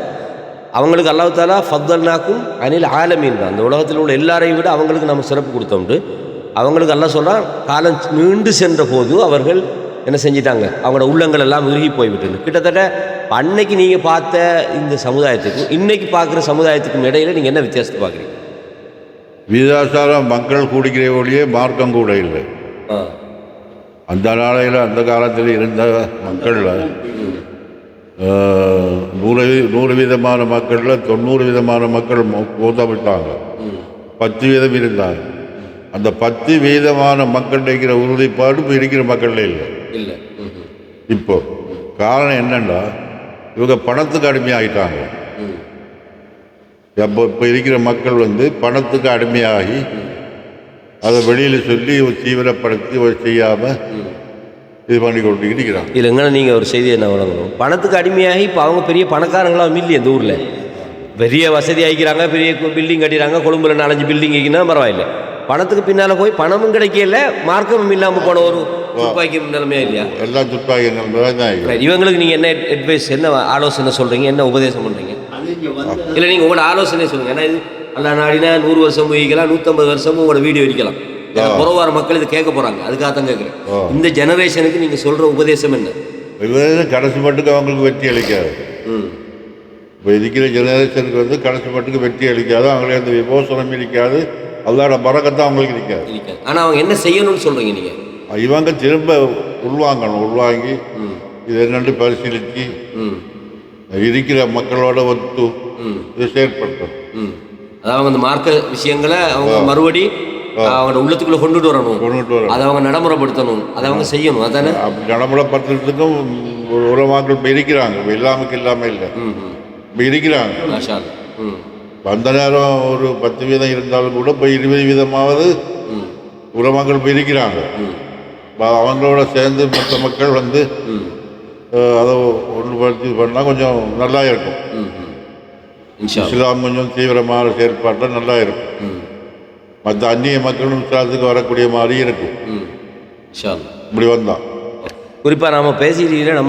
அவங்களுக்கு அல்லாஹ் தஆலா ஃபத்தல்னாக்கும் அனில் ஆலமீன் தான், அந்த உலகத்தில் உள்ள எல்லாரையும் விட அவங்களுக்கு நம்ம சிறப்பு கொடுத்தோம்ட்டு அவங்களுக்கு அல்லாஹ் சொல்கிறான். காலம் நீண்டு சென்ற போது அவர்கள் என்ன செஞ்சிட்டாங்க, அவங்களோட உள்ளங்கள் எல்லாம் இறுகி போய்விட்டு. கிட்டத்தட்ட அன்னைக்கு நீங்கள் பார்த்த இந்த சமுதாயத்துக்கும் இன்னைக்கு பார்க்குற சமுதாயத்துக்கும் இடையில நீங்கள் என்ன வித்தியாசத்தை பார்க்குறீங்க? விதாசாரம் மக்கள் கூடிக்கிற ஒழியே மார்க்கம் கூட இல்லை. அந்த நாளையில் அந்த காலத்தில் இருந்த மக்களில் 100 விதமான மக்களில் 90 விதமான மக்கள் மூத்தப்பட்டாங்க. 10 வீதம் இருந்தாங்க. அந்த 10 வீதமான மக்கள் இருக்கிற உறுதிப்பாடு இப்போ இருக்கிற மக்கள்ல இல்லை. இப்போ காரணம் என்னன்னா, இவங்க பணத்துக்கு அடிமையாகிட்டாங்க. இப்போ இருக்கிற மக்கள் வந்து பணத்துக்கு அடிமையாகி அதை வெளியில் சொல்லி தீவிரப்படுத்தி செய்யாமல் இது பண்ணி கொண்டு இருக்கிறாங்க. இல்லைங்க, நீங்கள் ஒரு செய்தியை என்ன வழங்கணும், பணத்துக்கு அடிமையாகி இப்போ அவங்க பெரிய பணக்காரங்களாம் இல்லையே. இந்த ஊரில் பெரிய வசதி ஆகிக்கிறாங்க, பெரிய பில்டிங் கட்டிடுறாங்க. கொழும்புல 4-5 பில்டிங் ஆகிக்கினா பரவாயில்லை. பணத்துக்கு பின்னால் போய் பணமும் கிடைக்கல, மார்க்கமும் இல்லாமல் போன ஒரு துப்பாக்கி நிலைமையா இல்லையா? எல்லாம் துப்பாக்கி நிலைமை தான். இவங்களுக்கு நீங்கள் என்ன அட்வைஸ், என்ன ஆலோசனை சொல்கிறீங்க, என்ன உபதேசம் பண்ணுறீங்க? இல்லை, நீங்கள் உங்களோட ஆலோசனை சொல்லுங்கள். ஏன்னா இது அல்ல நாடினா 100 வருஷம் வைக்கலாம், 150 வருஷமும் உங்களோட வீடியோ வைக்கலாம். புறவார மக்கள் இது கேட்க போகிறாங்க. அதுக்காக தான் கேட்குறேன். இந்த ஜெனரேஷனுக்கு நீங்கள் சொல்கிற உபதேசம் என்ன? கடைசி மட்டுக்கு அவங்களுக்கு வெற்றி அளிக்காது. இப்போ இருக்கிற ஜெனரேஷனுக்கு வந்து கடைசி மட்டுக்கு வெற்றி அளிக்காது. அவங்களுக்கு அந்த விமோசனம் இருக்காது. அதோட பறக்கத்தான் அவங்களுக்கு இருக்காது. ஆனால் அவங்க என்ன செய்யணும்னு சொல்கிறீங்க நீங்கள்? இவங்க திரும்ப உள்வாங்கி இது என்னென்று பரிசீலித்து இருக்கிற மக்களோட ஒத்து இது செயற்படுத்தும். அதாவது அந்த மார்க்க விஷயங்களை அவங்க மறுபடி அவங்களோட உள்ளத்துக்குள்ளே கொண்டுட்டு வரணும். அதை அவங்க நடைமுறைப்படுத்தணும். அதை அவங்க செய்யணும். அதானே அப்படி நடைமுறைப்படுத்துறதுக்கும் உலமாக்கள் இப்போ இருக்கிறாங்க. இல்லாமல் இல்லை, இப்போ இருக்கிறாங்க. அந்த நேரம் ஒரு 10 வீதம் இருந்தாலும் கூட இப்போ 20 வீதமாவது உலமாக்கள் இப்போ இருக்கிறாங்க. அவங்களோட சேர்ந்து மற்ற மக்கள் வந்து அதை ஒன்றுபடுத்தி பண்ணால் கொஞ்சம் நல்லா இருக்கும். இஸ்லாம் கொஞ்சம் தீவிரமான செயற்பாட்டில் நல்லா இருக்கும். மற்ற அந்நிய மக்களும் இஸ்லாத்துக்கு வரக்கூடிய மாதிரி இருக்கும். இப்படி வந்தான். குறிப்பாக நாம் பேசிக்கிட்டீங்கன்னா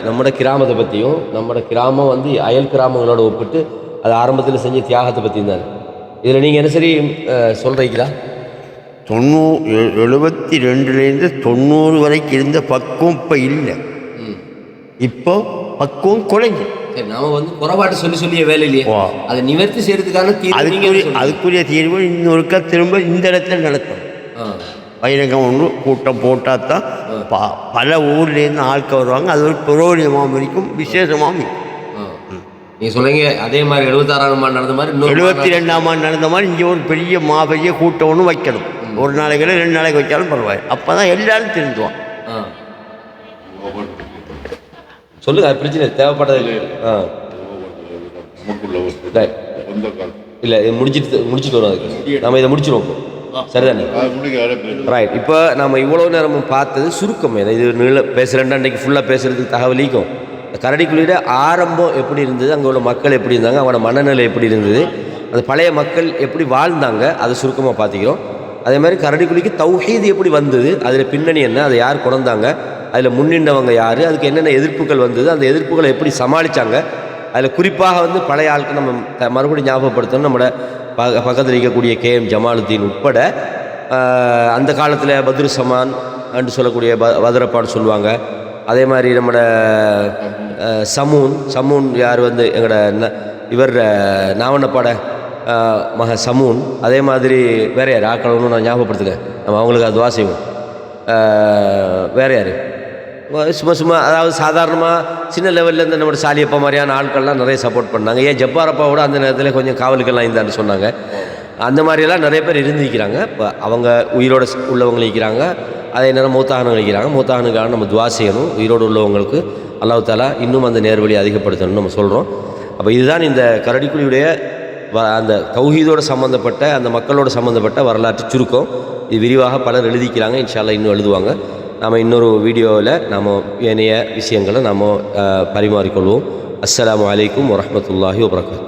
நம்மளோட கிராமத்தை பற்றியும், நம்மளோட கிராமம் வந்து அயல் கிராமங்களோட ஒப்பிட்டு அது ஆரம்பத்தில் செஞ்ச தியாகத்தை பற்றியும் தான். இதில் நீங்கள் என்ன சரி சொல்கிறீங்களா? 72லேருந்து 90 வரைக்கும் இருந்த பக்குவம் இப்போ இல்லை. இப்போ பக்குவம் குறைஞ்சு. சரி, நாம் வந்து குறைபாட்டு சொல்லிய வேலையிலேயே அதை நிவர்த்தி செய்யறதுக்கான அதுக்குரிய தீர்வு இன்னொருக்கா திரும்ப இந்த இடத்துல நடத்தணும். பயிரங்கம் ஒன்று கூட்டம் போட்டால் தான் பல ஊர்லேருந்து ஆட்கள் வருவாங்க. அது ஒரு புரோகியமாகவும் இருக்கும், விசேஷமாகவும் இருக்கும். நீங்கள் சொல்லுங்க. அதே மாதிரி 76ஆம் ஆண்டு நடந்த மாதிரி 72ஆம் ஆண்டு நடந்த மாதிரி இங்கே ஒரு பெரிய மாபெரிய கூட்டம் ஒன்று வைக்கணும். ஒரு நாளைக்கு 2 நாளைக்கு வச்சாலும் பரவாயில்லை. அப்போ தான் எல்லாரும் திருந்துவான். சொல்லுங்கள், அது பிரச்சனை தேவைப்பட்டது. ஆ நமக்குள்ள ஒரு ரைட். சொந்த கால் இல்லை இது முடிச்சுட்டு வரும். அதுக்கு நம்ம இதை முடிச்சிடுவோம் இப்போ. சரிதானே? ரைட். இப்போ நம்ம இவ்வளோ நேரமும் பார்த்தது சுருக்கம். இது நீள பேசுகிறேன்டா இன்றைக்கி ஃபுல்லாக பேசுகிறதுக்கு தகவலிக்கும். கரடிக்குழியோட ஆரம்பம் எப்படி இருந்தது, அங்கே உள்ள மக்கள் எப்படி இருந்தாங்க, அவங்களோட மனநிலை எப்படி இருந்தது, அந்த பழைய மக்கள் எப்படி வாழ்ந்தாங்க, அதை சுருக்கமாக பார்த்துக்கிறோம். அதே மாதிரி கரடிக்குழிக்கு தௌஹீது எப்படி வந்தது, அதில் பின்னணி என்ன, அதை யார் கொண்டாந்தாங்க, அதில் முன்னின்றவங்க யார், அதுக்கு என்னென்ன எதிர்ப்புகள் வந்தது, அந்த எதிர்ப்புகளை எப்படி சமாளித்தாங்க, அதில் குறிப்பாக வந்து பழைய ஆட்கள் நம்ம மறுபடியும் ஞாபகப்படுத்தணும். நம்மளோட பக்கத்தில் இருக்கக்கூடிய கேஎம் ஜமாலுத்தீன் உட்பட அந்த காலத்தில் பத்ரு சமான் என்று சொல்லக்கூடிய வதரப்பான்னு சொல்லுவாங்க. அதே மாதிரி நம்மளோட சமூன் யார் வந்து எங்களோட இவர் நாவனப்பாட சமூன். அதே மாதிரி வேறு யார் ஆக்கள் ஒன்று நான் ஞாபகப்படுத்துங்க, நம்ம அவங்களுக்கு அது செய்வோம். வேறு யார் சும்மா அதாவது சாதாரணமாக சின்ன லெவலில் இருந்து நம்மளோட சாலியப்பா மாதிரியான ஆட்கள்லாம் நிறைய சப்போர்ட் பண்ணாங்க. ஏன் ஜப்பாரப்பாவோட அந்த நேரத்தில் கொஞ்சம் காவலுக்கெல்லாம் இருந்தான்னு சொன்னாங்க. அந்த மாதிரியெல்லாம் நிறைய பேர் இருந்திருக்கிறாங்க. இப்போ அவங்க உயிரோடு உள்ளவங்க இருக்கிறாங்க, அதே நேரம் மூத்தாகனங்கள் இருக்கிறாங்க. மூத்தாகனுக்காக நம்ம துவா செய்யணும். உயிரோடு உள்ளவங்களுக்கு அல்லாஹ் தஆலா இன்னும் அந்த நேர்வழி அதிகப்படுத்தணும்னு நம்ம சொல்கிறோம். அப்போ இதுதான் இந்த கரடிக்குழியுடைய அந்த தௌஹீதோடு சம்மந்தப்பட்ட அந்த மக்களோடு சம்மந்தப்பட்ட வரலாற்று சுருக்கம். இது விரிவாக பலர் எழுதிக்கிறாங்க. இன்ஷா அல்லாஹ் இன்னும் எழுதுவாங்க. நாம் இன்னொரு வீடியோவில் நாம் ஏனைய விஷயங்களை நாம் பரிமாறிக்கொள்வோம். அஸ்ஸலாமு அலைக்கும் வரஹ்மத்துல்லாஹி வபரகாத்துஹு.